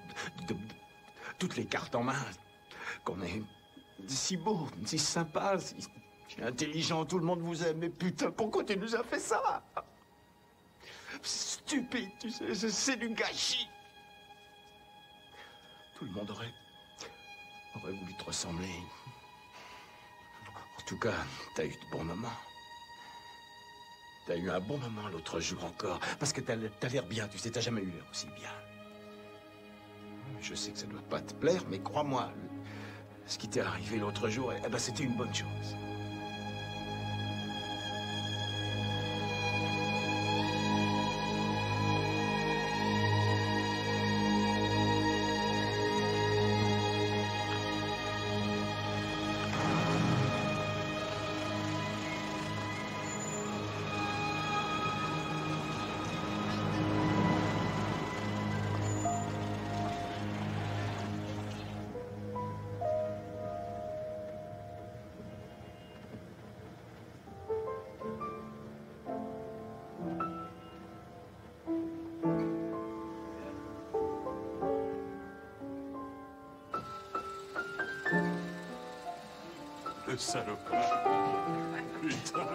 toutes les cartes en main, qu'on est si beau, si sympa, si intelligent, tout le monde vous aime. Mais putain, pourquoi tu nous as fait ça? C'est stupide, tu sais, c'est du gâchis. Tout le monde aurait voulu te ressembler. En tout cas, t'as eu de bons moments. T'as eu un bon moment l'autre jour encore, parce que t'as l'air bien, tu sais, t'as jamais eu l'air aussi bien. Je sais que ça doit pas te plaire, mais crois-moi, ce qui t'est arrivé l'autre jour, eh ben, c'était une bonne chose. Le salopard. Putain.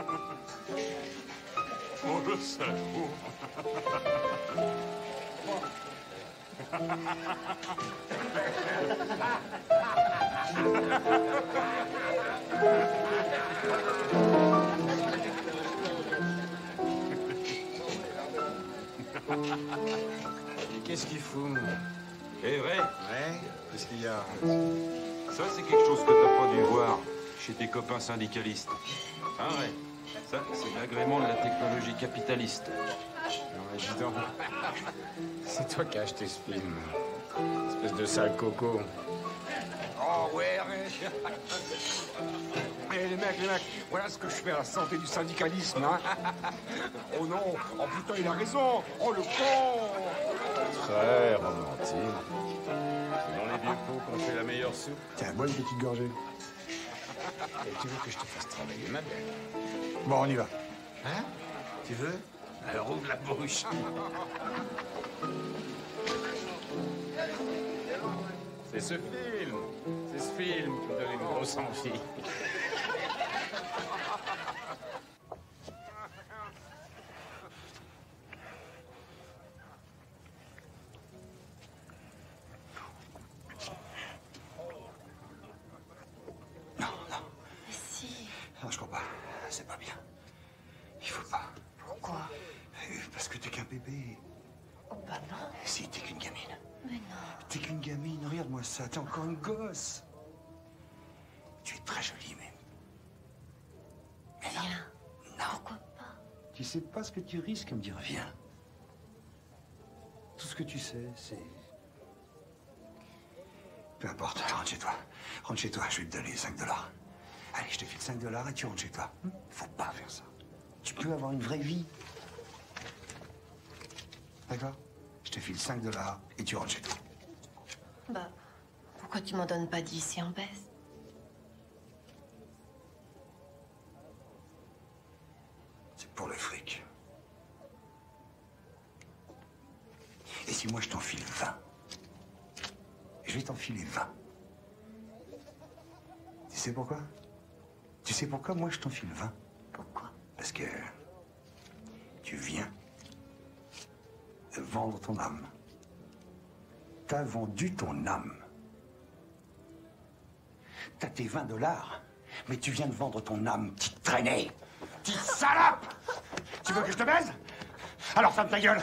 Oh, le salaud. Qu'est-ce qu'il fout? C'est vrai? Ouais, qu'est-ce qu'il y a? Ça, c'est quelque chose que t'as pas dû voir chez tes copains syndicalistes. Ah ouais, ça, c'est l'agrément de la technologie capitaliste. Non mais dis donc, c'est toi qui as acheté ce film. Espèce de sale coco. Oh ouais, mais les mecs, voilà ce que je fais à la santé du syndicalisme, hein. Oh non, oh putain, il a raison. Oh le con. Très romantique. C'est dans les vieux pots qu'on fait la meilleure soupe. Tiens, bois une petite gorgée. Et tu veux que je te fasse travailler, ma belle? Bon, on y va. Hein? Tu veux? Alors ouvre la bouche. C'est ce film. C'est ce film qui me donne une grosse envie. Non, je crois pas. C'est pas bien. Il faut pas. Pourquoi? Parce que t'es qu'un bébé. Oh bah non. Si, t'es qu'une gamine. Mais non. T'es qu'une gamine, regarde-moi ça, t'es encore une gosse. Tu es très jolie, mais... Viens. Non. Pourquoi pas? Tu sais pas ce que tu risques à me dire, viens. Tout ce que tu sais, c'est... Peu importe, rentre chez toi. Rentre chez toi, je vais te donner 5 $. Allez, je te file 5 $ et tu rentres chez toi. Faut pas faire ça. Tu peux avoir une vraie vie. D'accord? Je te file 5 $ et tu rentres chez toi. Bah, pourquoi tu m'en donnes pas 10 et on baisse? C'est pour le fric. Et si moi je t'en file 20, je vais t'en filer 20. Tu sais pourquoi? Tu sais pourquoi moi je t'en file 20? Pourquoi? Parce que tu viens de vendre ton âme. T'as vendu ton âme. T'as tes 20 $, mais tu viens de vendre ton âme, petite traînée. Petite salope! Tu veux que je te baise? Alors ferme ta gueule,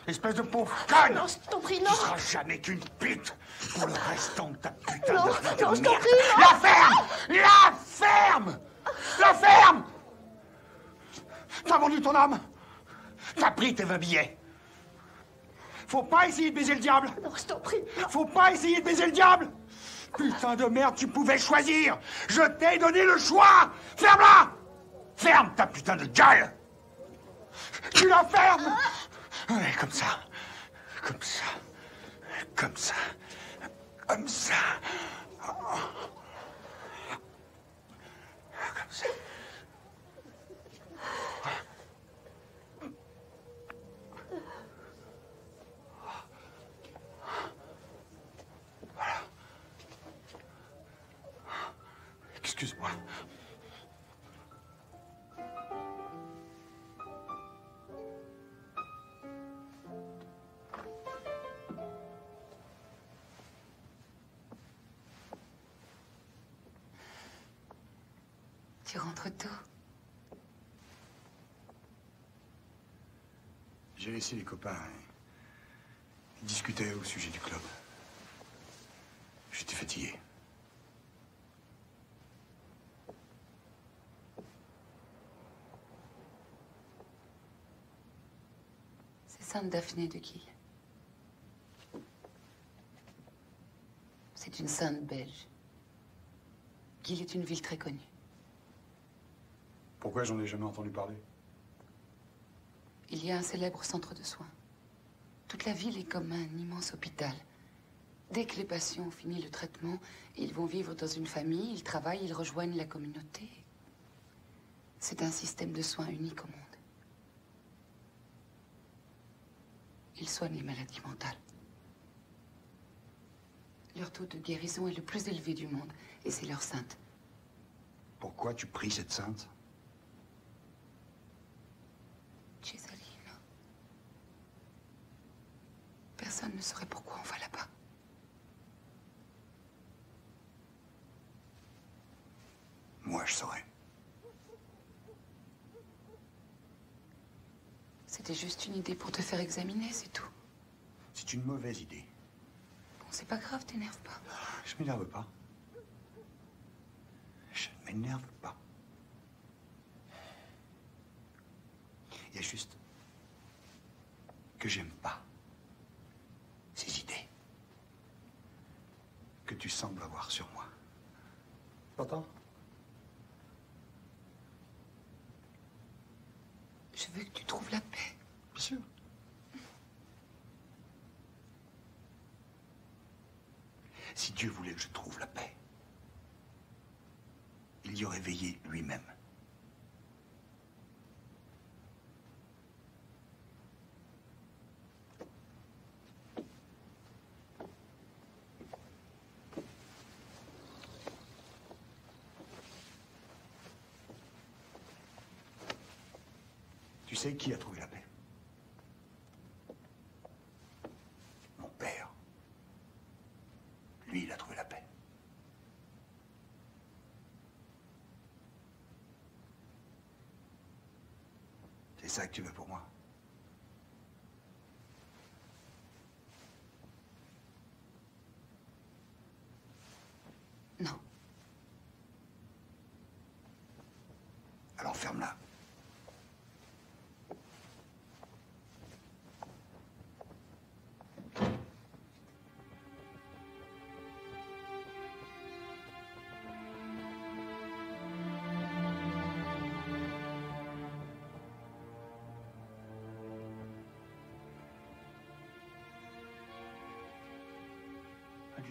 espèce de pauvre conne! Non, je t'en prie, non! Tu seras jamais qu'une pute pour le restant de ta putain Non, de vie de non, je t'en merde. prie, non! La ferme! La ferme! La ferme! T'as vendu ton âme! T'as pris tes 20 billets! Faut pas essayer de baiser le diable! Non, je t'en prie! Faut pas essayer de baiser le diable! Putain de merde, tu pouvais choisir! Je t'ai donné le choix! Ferme-la! Ferme ta putain de gueule! Tu la fermes! Ouais, comme ça. Comme ça. Comme ça. Comme ça. Comme ça. Voilà. Excuse-moi. Tu rentres tôt. J'ai laissé les copains. Ils discutaient au sujet du club. J'étais fatigué. C'est Sainte Daphné de qui? C'est une sainte belge. Guil est une ville très connue. Pourquoi j'en ai jamais entendu parler? Il y a un célèbre centre de soins. Toute la ville est comme un immense hôpital. Dès que les patients ont fini le traitement, ils vont vivre dans une famille, ils travaillent, ils rejoignent la communauté. C'est un système de soins unique au monde. Ils soignent les maladies mentales. Leur taux de guérison est le plus élevé du monde, et c'est leur sainte. Pourquoi tu pries cette sainte? Césaline. Personne ne saurait pourquoi on va là-bas. Moi, je saurais. C'était juste une idée pour te faire examiner, c'est tout. C'est une mauvaise idée. Bon, c'est pas grave, t'énerve pas. Je m'énerve pas. Je ne m'énerve pas. Il y a juste que j'aime pas ces idées que tu sembles avoir sur moi. T'entends? Je veux que tu trouves la paix. Bien sûr. Si Dieu voulait que je trouve la paix, il y aurait veillé lui-même. Tu sais qui a trouvé la paix? Mon père. Lui, il a trouvé la paix. C'est ça que tu veux pour moi? Non. Alors ferme-la.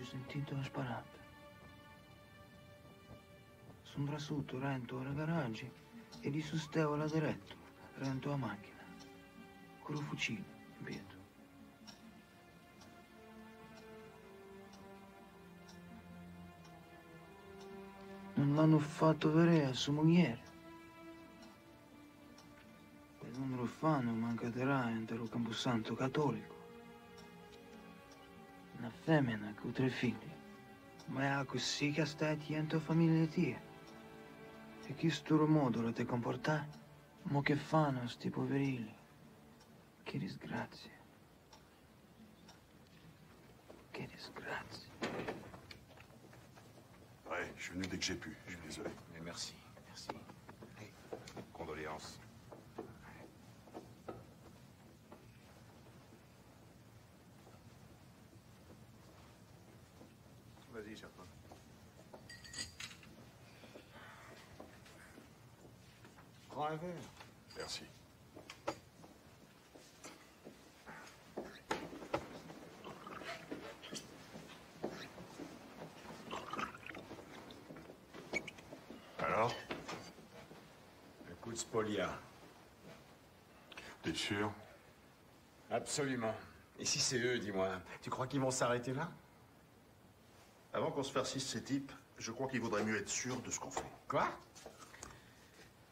ho sentito la sparata. Sono trasuto, rento alla garage e di sostevo la diretto, rento la macchina. Con il fucile, in pietro. Non l'hanno fatto vedere a sua moglie. E non lo fanno, mancaterà entro Camposanto cattolico. Una femmina con 3 figli. Ma è così che stai dietro famiglia tia. E chi sto modo lo te comportare? Mo che fanno sti poverini? Che disgrazia. Che disgrazia. Ouais, je suis venu dès que j'ai pu. Je suis désolé. Mais merci, merci. Hey, condoléances. Vas-y, certain. Prends un verre. Merci. Alors? Écoute, Spolia. T'es sûr? Absolument. Et si c'est eux, dis-moi, tu crois qu'ils vont s'arrêter là? Avant qu'on se farcisse ces types, je crois qu'il vaudrait mieux être sûr de ce qu'on fait. Quoi?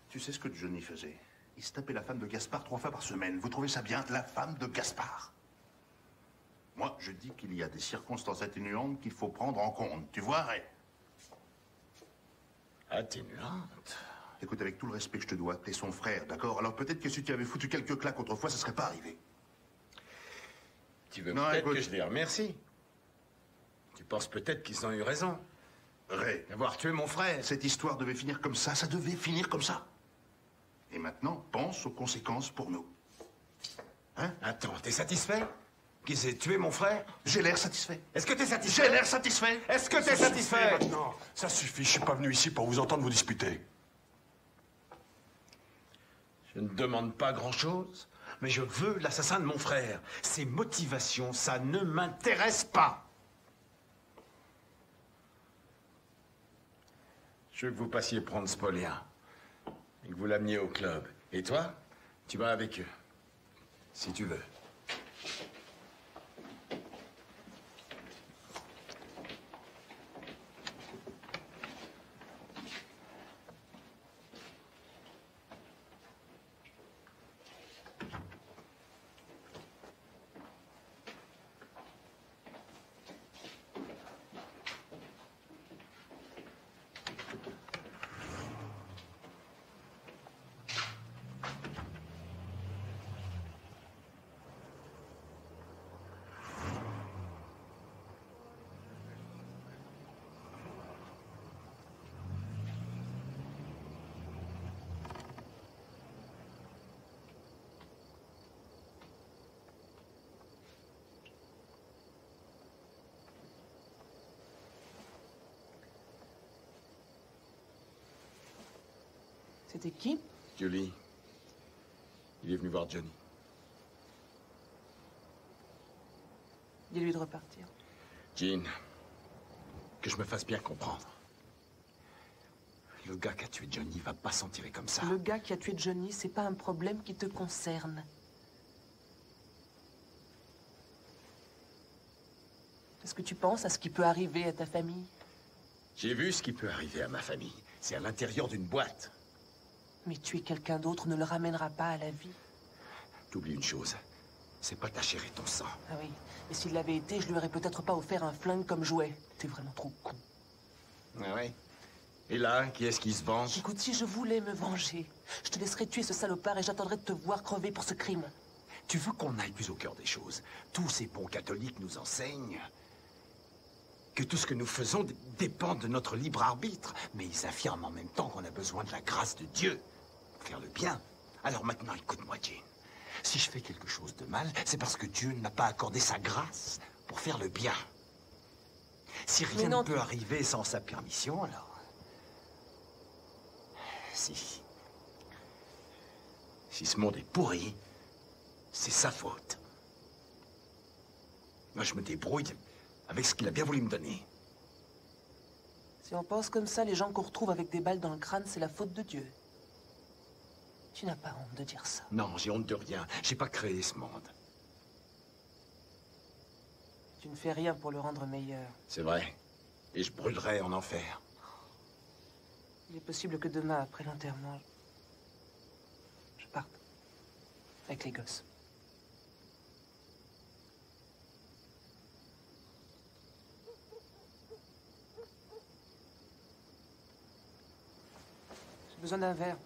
Tu sais ce que Johnny faisait? Il se tapait la femme de Gaspard 3 fois par semaine. Vous trouvez ça bien? La femme de Gaspard. Moi, je dis qu'il y a des circonstances atténuantes qu'il faut prendre en compte. Tu vois, Ray? Atténuante? Écoute, avec tout le respect que je te dois, t'es son frère, d'accord? Alors peut-être que si tu avais foutu quelques claques autrefois, ça serait pas arrivé. Tu veux Non, peut-être écoute. que je les remercie? Tu penses peut-être qu'ils ont eu raison? Ray. D'avoir tué mon frère. Cette histoire devait finir comme ça devait finir comme ça. Et maintenant, pense aux conséquences pour nous. Hein? Attends, t'es satisfait qu'ils aient tué mon frère? J'ai l'air satisfait. Est-ce que t'es satisfait? J'ai l'air satisfait. Est-ce que t'es Ça satisfait? suffit maintenant. Ça suffit, je suis pas venu ici pour vous entendre vous disputer. Je ne demande pas grand-chose, mais je veux l'assassin de mon frère. Ses motivations, ça ne m'intéresse pas. Je veux que vous passiez prendre Spolia et que vous l'ameniez au club. Et toi, tu vas avec eux, si tu veux. C'était qui? Julie, il est venu voir Johnny. Dis-lui de repartir. Jean, que je me fasse bien comprendre. Le gars qui a tué Johnny va pas s'en tirer comme ça. Le gars qui a tué Johnny, c'est pas un problème qui te concerne. Est-ce que tu penses à ce qui peut arriver à ta famille? J'ai vu ce qui peut arriver à ma famille. C'est à l'intérieur d'une boîte. Mais tuer quelqu'un d'autre ne le ramènera pas à la vie. T'oublies une chose, c'est pas ta chair et ton sang. Ah oui, et s'il l'avait été, je lui aurais peut-être pas offert un flingue comme jouet. T'es vraiment trop con. Ah ouais? Et là, qui est-ce qui se venge? Écoute, si je voulais me venger, je te laisserais tuer ce salopard et j'attendrais de te voir crever pour ce crime. Tu veux qu'on aille plus au cœur des choses? Tous ces bons catholiques nous enseignent que tout ce que nous faisons dépend de notre libre arbitre. Mais ils affirment en même temps qu'on a besoin de la grâce de Dieu pour faire le bien. Alors maintenant, écoute-moi, Jean. Si je fais quelque chose de mal, c'est parce que Dieu n'a pas accordé sa grâce pour faire le bien. Si rien ne peut arriver sans sa permission, alors... Si ce monde est pourri, c'est sa faute. Moi, je me débrouille avec ce qu'il a bien voulu me donner. Si on pense comme ça, les gens qu'on retrouve avec des balles dans le crâne, c'est la faute de Dieu. Tu n'as pas honte de dire ça. Non, j'ai honte de rien. J'ai pas créé ce monde. Tu ne fais rien pour le rendre meilleur. C'est vrai. Et je brûlerai en enfer. Il est possible que demain, après l'enterrement, je parte. Avec les gosses. J'ai besoin d'un verre.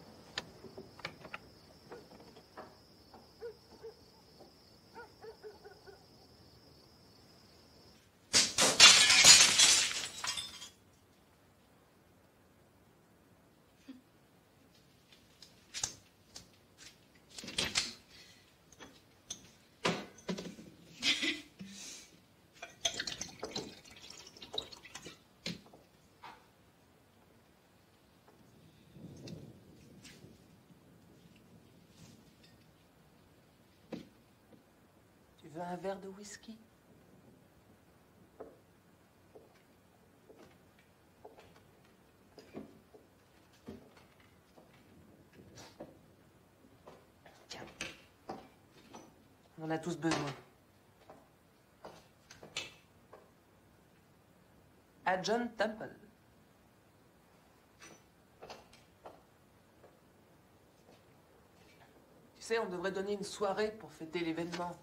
Tu veux un verre de whisky? Tiens. On en a tous besoin. À John Temple. Tu sais, on devrait donner une soirée pour fêter l'événement.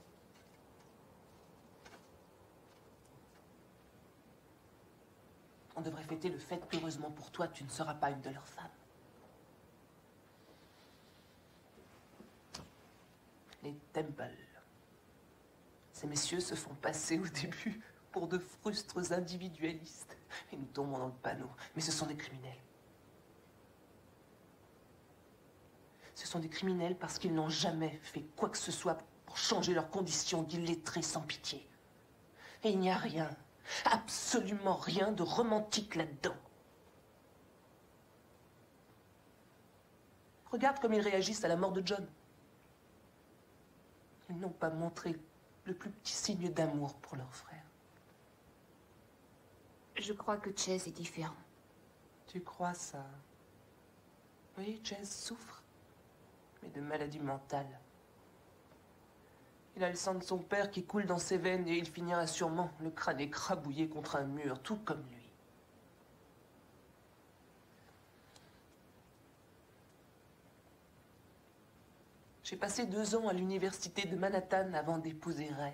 On devrait fêter le fait qu'heureusement pour toi, tu ne seras pas une de leurs femmes. Les Temple. Ces messieurs se font passer au début pour de frustres individualistes. Et nous tombons dans le panneau. Mais ce sont des criminels. Ce sont des criminels parce qu'ils n'ont jamais fait quoi que ce soit pour changer leurs conditions d'illettrés sans pitié. Et il n'y a rien, absolument rien de romantique là-dedans. Regarde comme ils réagissent à la mort de John. Ils n'ont pas montré le plus petit signe d'amour pour leur frère. Je crois que Chase est différent. Tu crois ça? Oui, Chase souffre, mais de maladie mentale. Il a le sang de son père qui coule dans ses veines et il finira sûrement le crâne écrabouillé contre un mur, tout comme lui. J'ai passé 2 ans à l'université de Manhattan avant d'épouser Ray.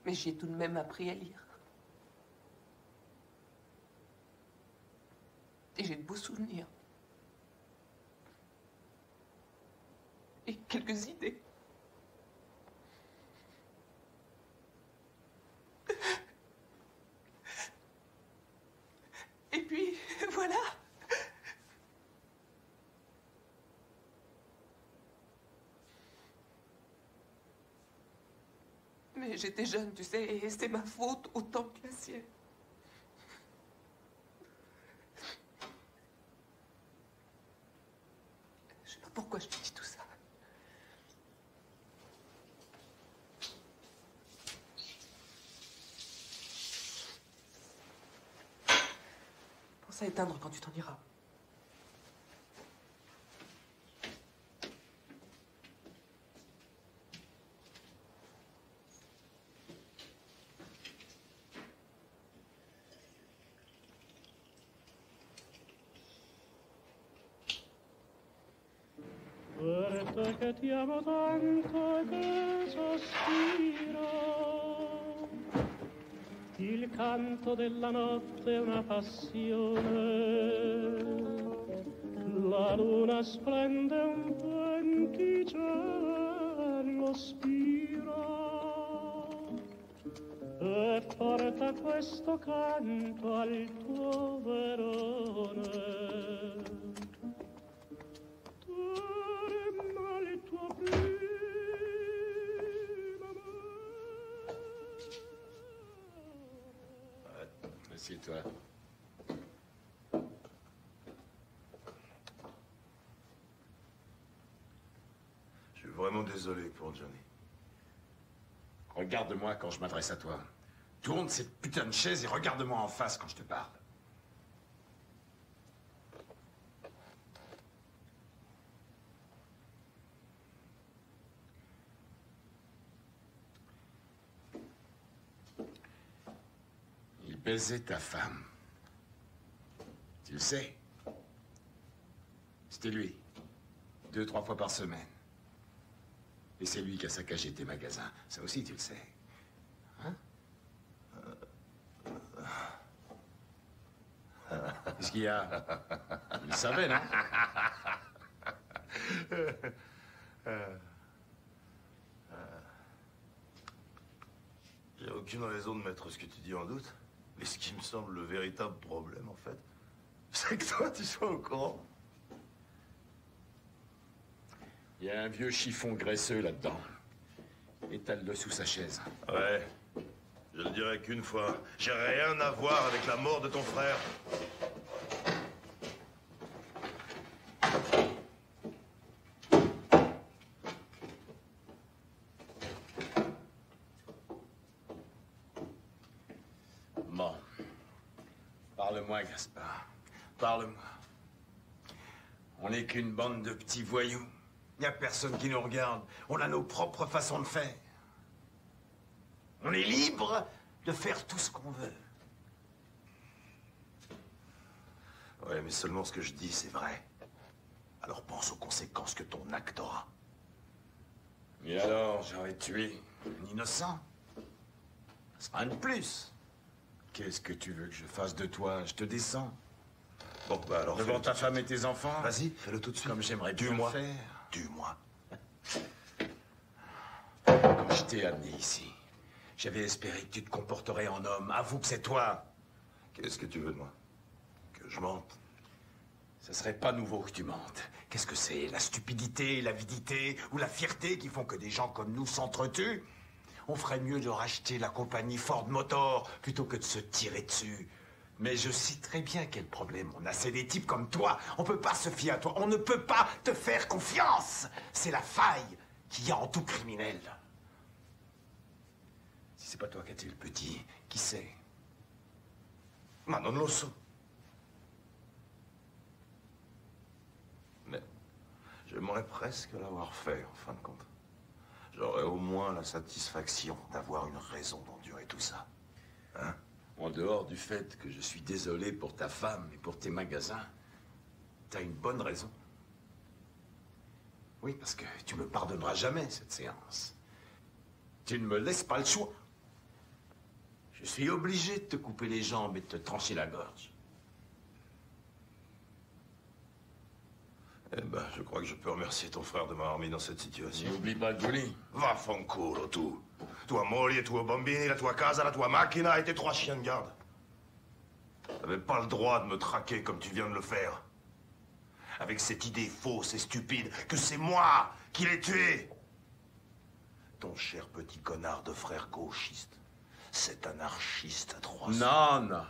Mais j'ai tout de même appris à lire. Et j'ai de beaux souvenirs. Et quelques idées. Et puis, voilà. Mais j'étais jeune, tu sais, et c'est ma faute autant que la sienne. Je sais pas pourquoi je te dis tout ça. Pense à éteindre quand tu t'en iras. Per che ti amo tanto che sospiro, il canto della notte è una passione, la luna splende un po' in chi cielo spira e porta questo canto al tuo Verone. Assieds-toi. Je suis vraiment désolé pour Johnny. Regarde-moi quand je m'adresse à toi. Tourne cette putain de chaise et regarde-moi en face quand je te parle. Il baisait ta femme. Tu le sais. C'était lui. 2-3 fois par semaine. Et c'est lui qui a saccagé tes magasins. Ça aussi, tu le sais. Hein? Qu'est-ce qu'il y a? Il le savait, non? J'ai aucune raison de mettre ce que tu dis en doute. Mais ce qui me semble le véritable problème, en fait, c'est que toi, tu sois au courant. Il y a un vieux chiffon graisseux là-dedans. Étale-le sous sa chaise. Ouais. Je le dirai qu'une fois. J'ai rien à voir avec la mort de ton frère. Bon. Parle-moi, Gaspard. Parle-moi. On n'est qu'une bande de petits voyous. Il n'y a personne qui nous regarde. On a nos propres façons de faire. On est libre de faire tout ce qu'on veut. Ouais, mais seulement ce que je dis, c'est vrai. Alors pense aux conséquences que ton acte aura. Et alors, j'aurais tué un innocent. Ce sera un de plus. Qu'est-ce que tu veux que je fasse de toi? Je te descends. Bon, bah alors... Devant ta femme et tes enfants? Vas-y, fais-le tout de suite. Comme j'aimerais bien le Tue-moi. faire. Tue-moi. Quand je t'ai amené ici, j'avais espéré que tu te comporterais en homme. Avoue que c'est toi. Qu'est-ce que tu veux de moi? Que je mente? Ce serait pas nouveau que tu mentes. Qu'est-ce que c'est? La stupidité, l'avidité ou la fierté qui font que des gens comme nous s'entretuent? On ferait mieux de racheter la compagnie Ford Motor plutôt que de se tirer dessus. Mais je sais très bien quel problème on a. C'est des types comme toi. On peut pas se fier à toi. On ne peut pas te faire confiance. C'est la faille qu'il y a en tout criminel. Si c'est pas toi qui as tué le petit, qui c'est? Ma non lo so. Mais j'aimerais presque l'avoir fait, en fin de compte. J'aurais au moins la satisfaction d'avoir une raison d'endurer tout ça. Hein? En dehors du fait que je suis désolé pour ta femme et pour tes magasins, t'as une bonne raison. Oui, parce que tu me pardonneras jamais cette séance. Tu ne me laisses pas le choix. Je suis obligé de te couper les jambes et de te trancher la gorge. Eh ben, je crois que je peux remercier ton frère de m'avoir mis dans cette situation. N'oublie pas Gulli. Vaffanculo, tu. Tua moglie, tuoi bambini, la tua casa, la tua macchina et tes 3 chiens de garde. T'avais pas le droit de me traquer comme tu viens de le faire. Avec cette idée fausse et stupide que c'est moi qui l'ai tué. Ton cher petit connard de frère gauchiste, cet anarchiste à 300. Non, non,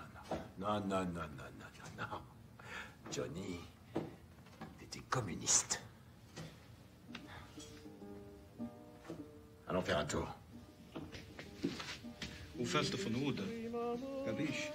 non, non, non, non, non, non, non. Johnny, t'étais communiste. Allons faire un tour. O festa för Norden. Capisci?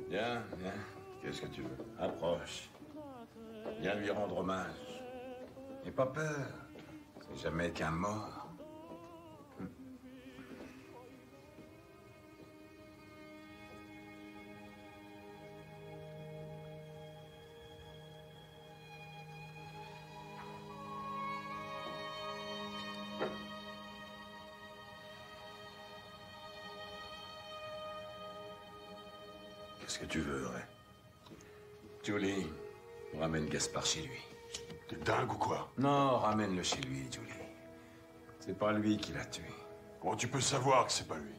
Viens, viens. Qu'est-ce que tu veux? Approche. Viens lui rendre hommage. N'aie pas peur. C'est jamais qu'un mort. Qu'est-ce que tu veux, Ray? Julie, on ramène Gaspard chez lui. T'es dingue ou quoi? Non, ramène-le chez lui, Julie. C'est pas lui qui l'a tué. Comment tu peux savoir que c'est pas lui?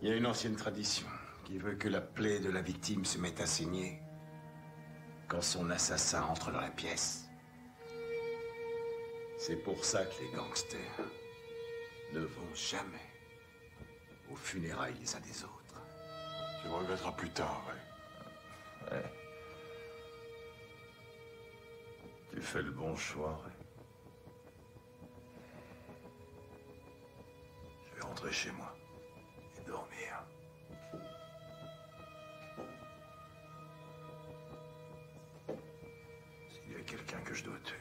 Il y a une ancienne tradition qui veut que la plaie de la victime se mette à saigner quand son assassin entre dans la pièce. C'est pour ça que les gangsters ne vont jamais aux funérailles les uns des autres. Tu le regretteras plus tard, ouais. Ouais. Tu fais le bon choix, ouais. Je vais rentrer chez moi et dormir. S'il y a quelqu'un que je dois tuer,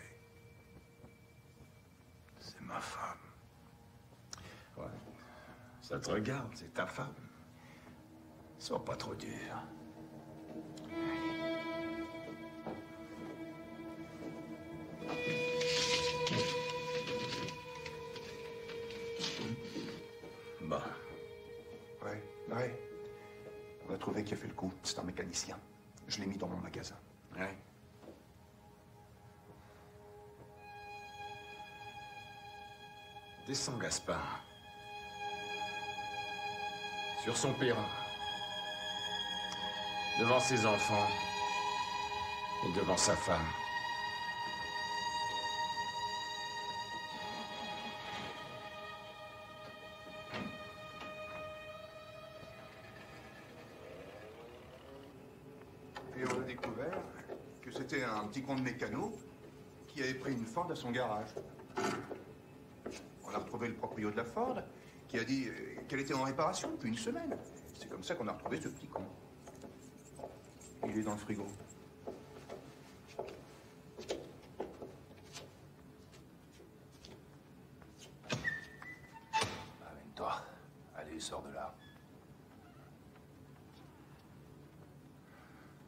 c'est ma femme. Ouais. Ça te regarde, c'est ta femme. Sois pas trop dur. Bon. Ouais. On a trouvé qui a fait le coup. C'est un mécanicien. Je l'ai mis dans mon magasin. Ouais. Descends, Gaspard. Sur son perron. Devant ses enfants. Et devant sa femme. Et on a découvert que c'était un petit con de mécano qui avait pris une Ford à son garage. On a retrouvé le proprio de la Ford qui a dit qu'elle était en réparation depuis une semaine. C'est comme ça qu'on a retrouvé ce petit con. Il est dans le frigo. Amène-toi. Allez, sors de là.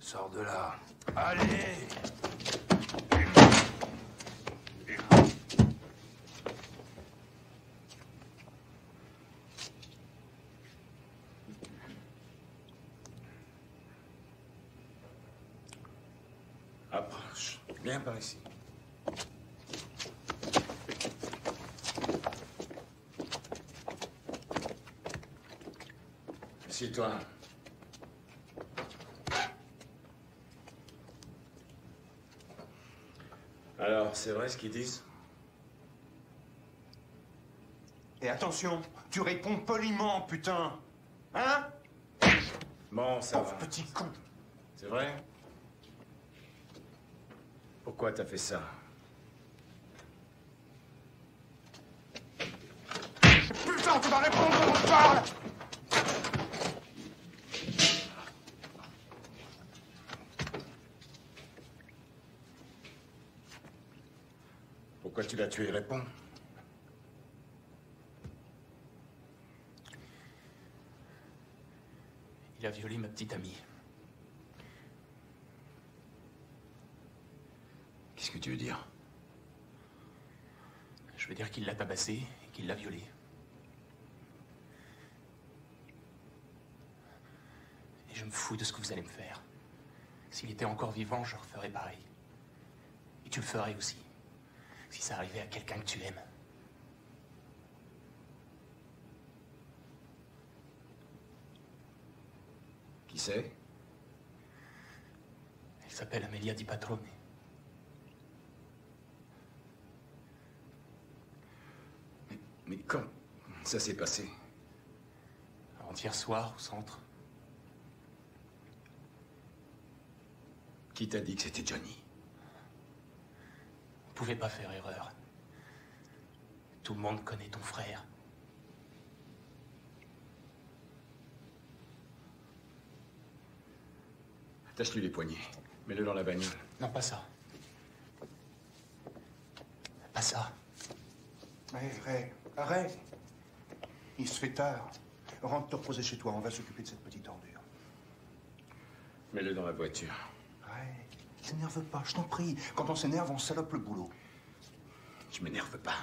Sors de là. Allez! Approche. Viens par ici. Assieds-toi. Alors, c'est vrai ce qu'ils disent? Et attention, tu réponds poliment, putain. Hein? Bon, ça va. Petit con. C'est vrai? Pourquoi t'as fait ça? Putain, tu vas répondre quand on te parle! Pourquoi tu l'as tué? Réponds. Il a violé ma petite amie. Qu'est-ce que tu veux dire? Je veux dire qu'il l'a tabassée et qu'il l'a violée. Et je me fous de ce que vous allez me faire. S'il était encore vivant, je referais pareil. Et tu le ferais aussi. Si ça arrivait à quelqu'un que tu aimes. Qui c'est? Elle s'appelle Amelia Di Patrone. Mais quand ça s'est passé? Avant-hier soir, au centre. Qui t'a dit que c'était Johnny? Vous pouvez pas faire erreur. Tout le monde connaît ton frère. Attache-lui les poignets. Mets-le dans la bagnole. Non, pas ça. Pas ça. Arrête. Il se fait tard. Rentre te reposer chez toi, on va s'occuper de cette petite ordure. Mets-le dans la voiture. S'énerve pas, je t'en prie. Quand on s'énerve, on salope le boulot. Je m'énerve pas.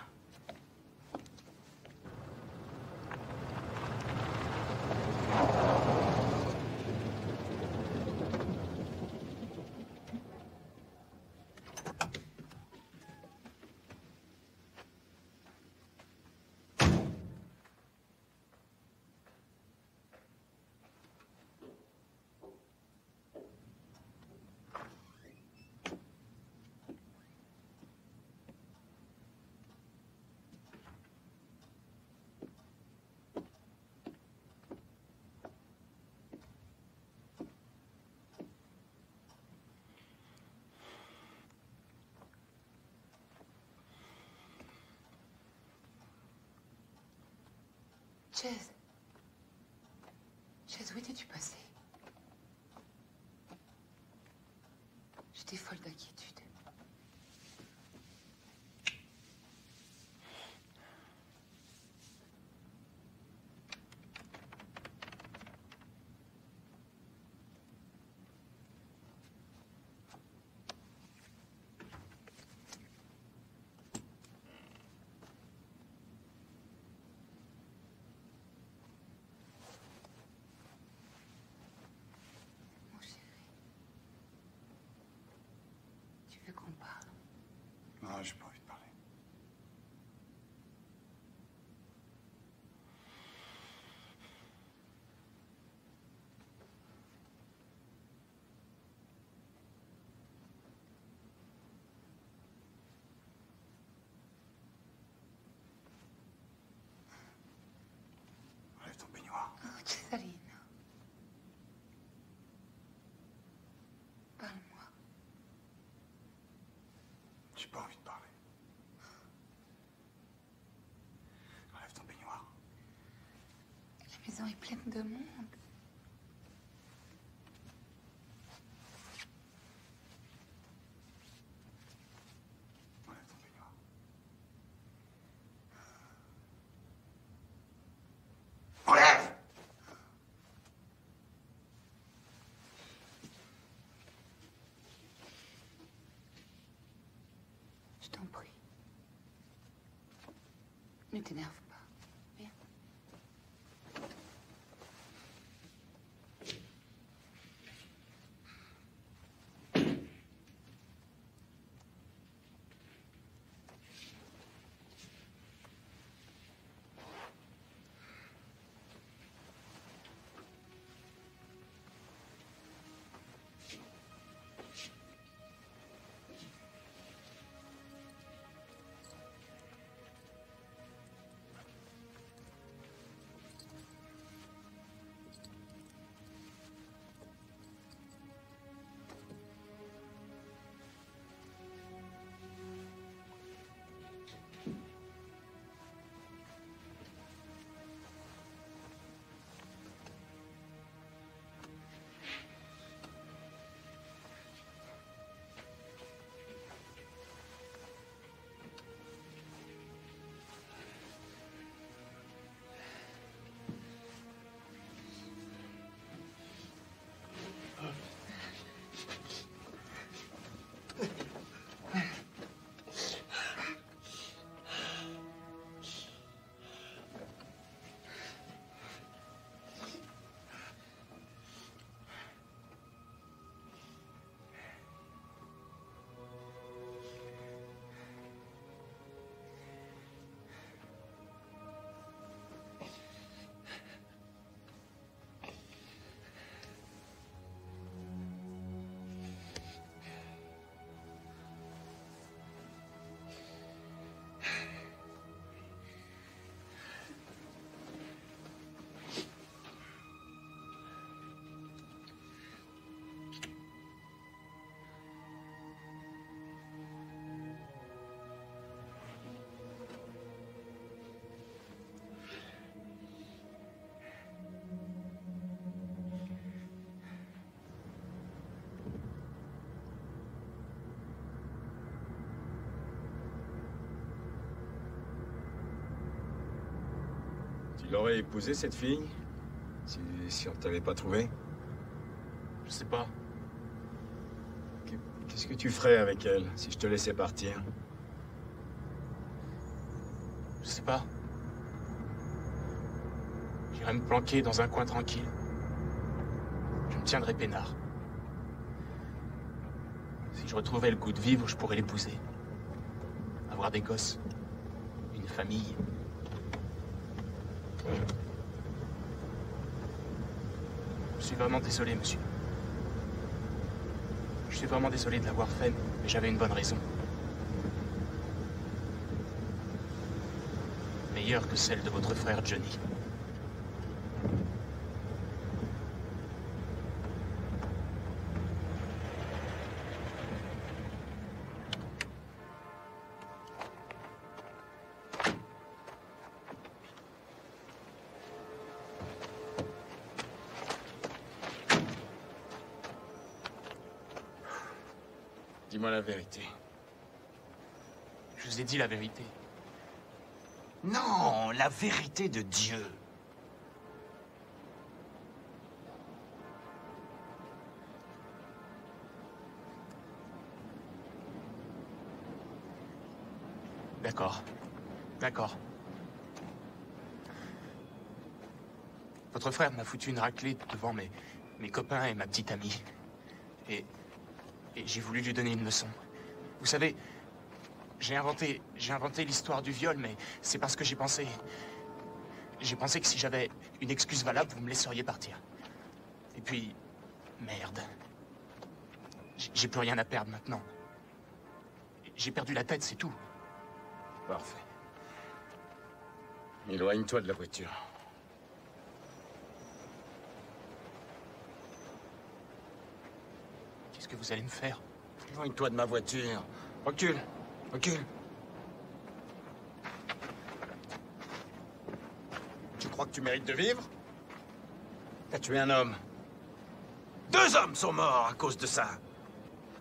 Chase. Chase, où étais-tu passé? J'étais folle d'inquiétude. Non, j'ai pas envie de parler. Enlève ton peignoir. Oh, Cesarino. Parle-moi. J'ai pas envie de parler. Enlève ton peignoir. La maison est pleine de monde. Enlève ton peignoir. Enlève! Je t'en prie. Ne t'énerve pas. Viens. Tu l'aurais épousée, cette fille? Si on t'avait pas trouvé? Je sais pas. Qu'est-ce que tu ferais avec elle, si je te laissais partir? Je sais pas. J'irais me planquer dans un coin tranquille. Je me tiendrais peinard. Si je retrouvais le goût de vivre, je pourrais l'épouser. Avoir des gosses. Une famille. Je suis vraiment désolé, monsieur. Je suis vraiment désolé de l'avoir fait, mais j'avais une bonne raison. Meilleure que celle de votre frère Johnny. Dis-moi la vérité. Je vous ai dit la vérité. Non, la vérité de Dieu. D'accord. D'accord. Votre frère m'a foutu une raclée devant mes copains et ma petite amie. Et j'ai voulu lui donner une leçon. Vous savez, j'ai inventé l'histoire du viol, mais c'est parce que j'ai pensé que si j'avais une excuse valable, vous me laisseriez partir. Et puis, merde. J'ai plus rien à perdre maintenant. J'ai perdu la tête, c'est tout. Parfait. Éloigne-toi de la voiture. Qu'est-ce que vous allez me faire? Éloigne-toi de ma voiture. Recule. Recule. Tu crois que tu mérites de vivre? T'as tué un homme. 2 hommes sont morts à cause de ça.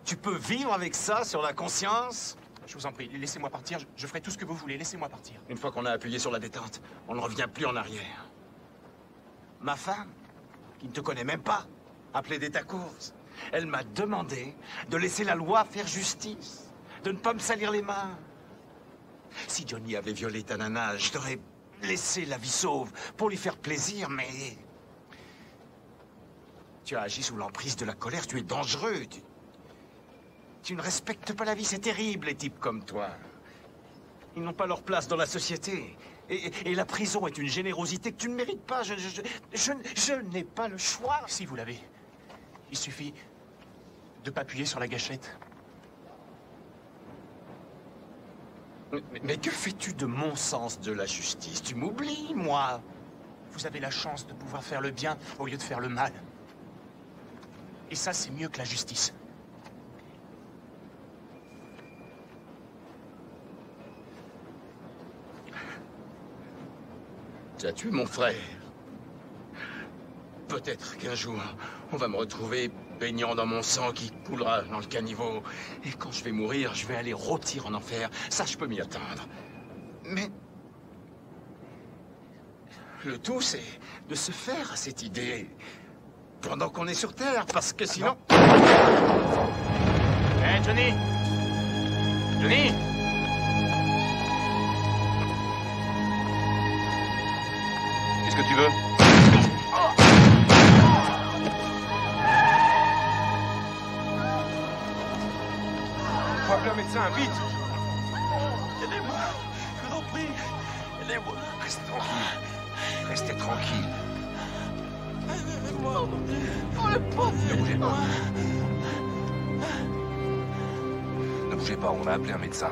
Tu peux vivre avec ça sur la conscience? Je vous en prie, laissez-moi partir. Je ferai tout ce que vous voulez. Laissez-moi partir. Une fois qu'on a appuyé sur la détente, on ne revient plus en arrière. Ma femme, qui ne te connaît même pas, appelée d'État course, elle m'a demandé de laisser la loi faire justice, de ne pas me salir les mains. Si Johnny avait violé ta nana, je t'aurais laissé la vie sauve pour lui faire plaisir, mais... Tu as agi sous l'emprise de la colère, tu es dangereux. Tu ne respectes pas la vie, c'est terrible, les types comme toi. Ils n'ont pas leur place dans la société. Et la prison est une générosité que tu ne mérites pas. Je n'ai pas le choix. Si, vous l'avez. Il suffit de pas appuyer sur la gâchette. Mais que fais-tu de mon sens de la justice? Tu m'oublies, moi. Vous avez la chance de pouvoir faire le bien au lieu de faire le mal. Et ça, c'est mieux que la justice. Tu as tué mon frère. Peut-être qu'un jour, on va me retrouver baignant dans mon sang qui coulera dans le caniveau. Et quand je vais mourir, je vais aller rôtir en enfer. Ça, je peux m'y attendre. Mais... le tout, c'est de se faire à cette idée pendant qu'on est sur Terre, parce que sinon... Hé, Johnny! Johnny! Qu'est-ce que tu veux? Faut appeler un médecin, vite! Aidez-moi, je vous en prie, aidez-moi. Restez tranquille, restez tranquille. Aidez-moi, Ne bougez pas. Ne bougez pas, on va appeler un médecin.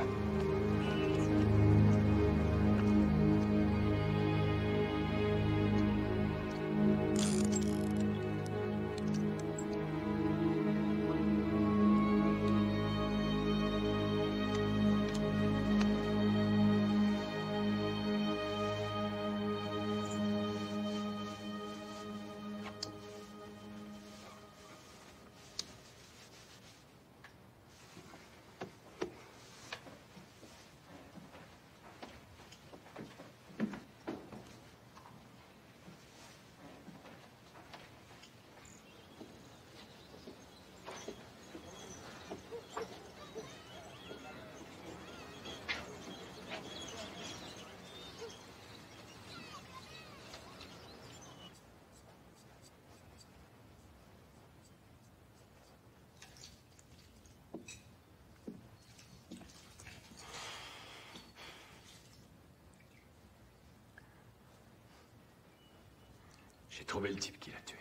J'ai trouvé le type qui l'a tué.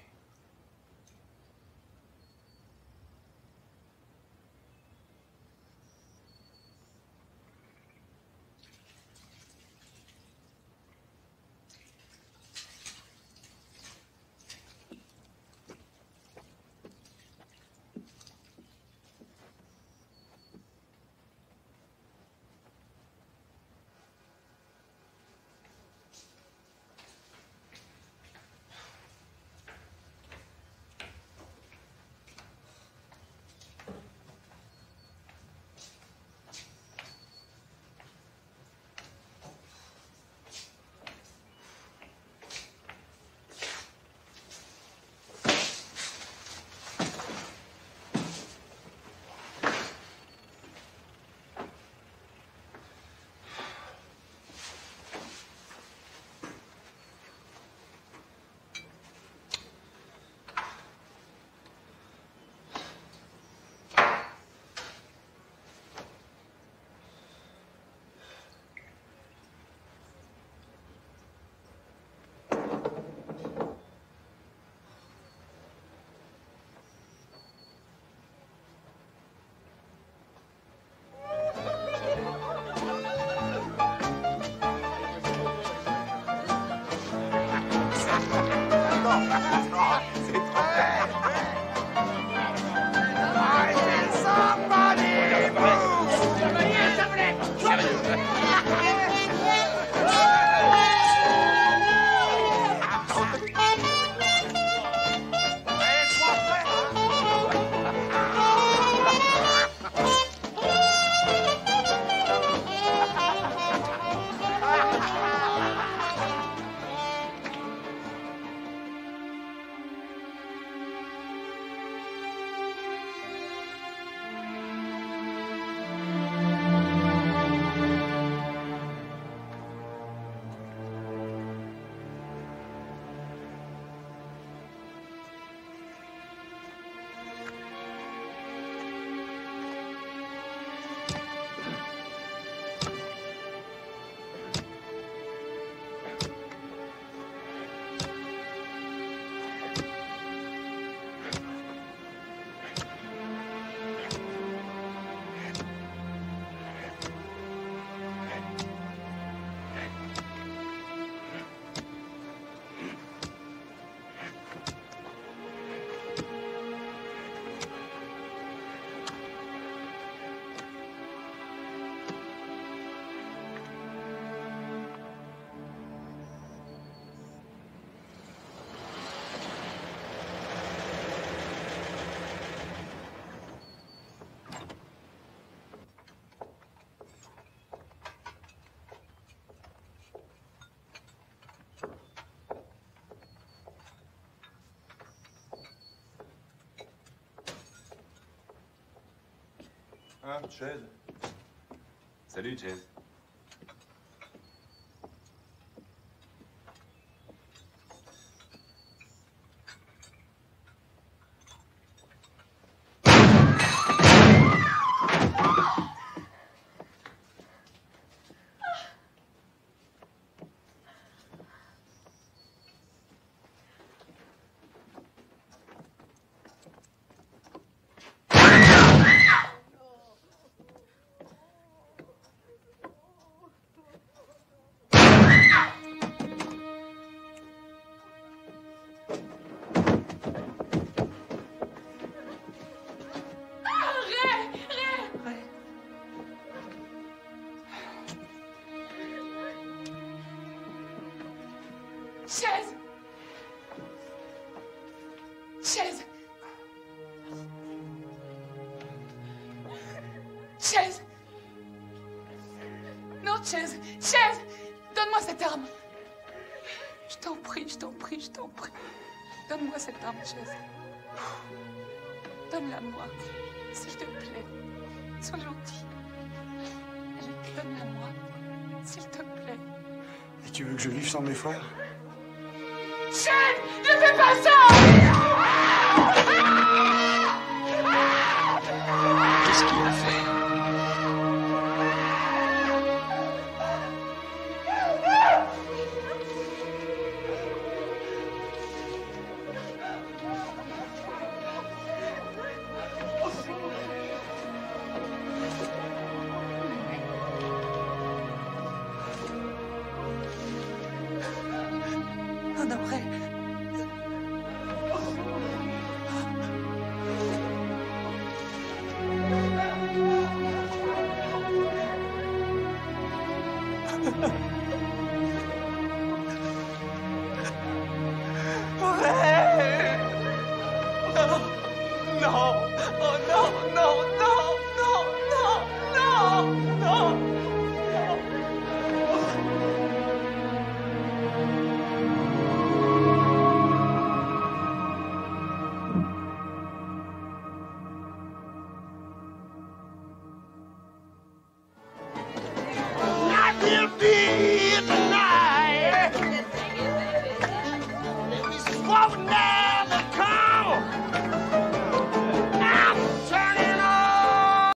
Hein, Chaise? Salut, Chaise. Chaise! Chaise! Chaise! Non, Chaise! Chaise! Donne-moi cette arme! Je t'en prie, je t'en prie, je t'en prie. Donne-moi cette arme, Chaise. Donne-la-moi, s'il te plaît. Sois gentil. Donne-la-moi, s'il te plaît. Et tu veux que je vive sans mes frères? Chaise! Ne fais pas ça! Qu'est-ce qu'il a fait? Honoré. I will be here tonight. This is what would never come.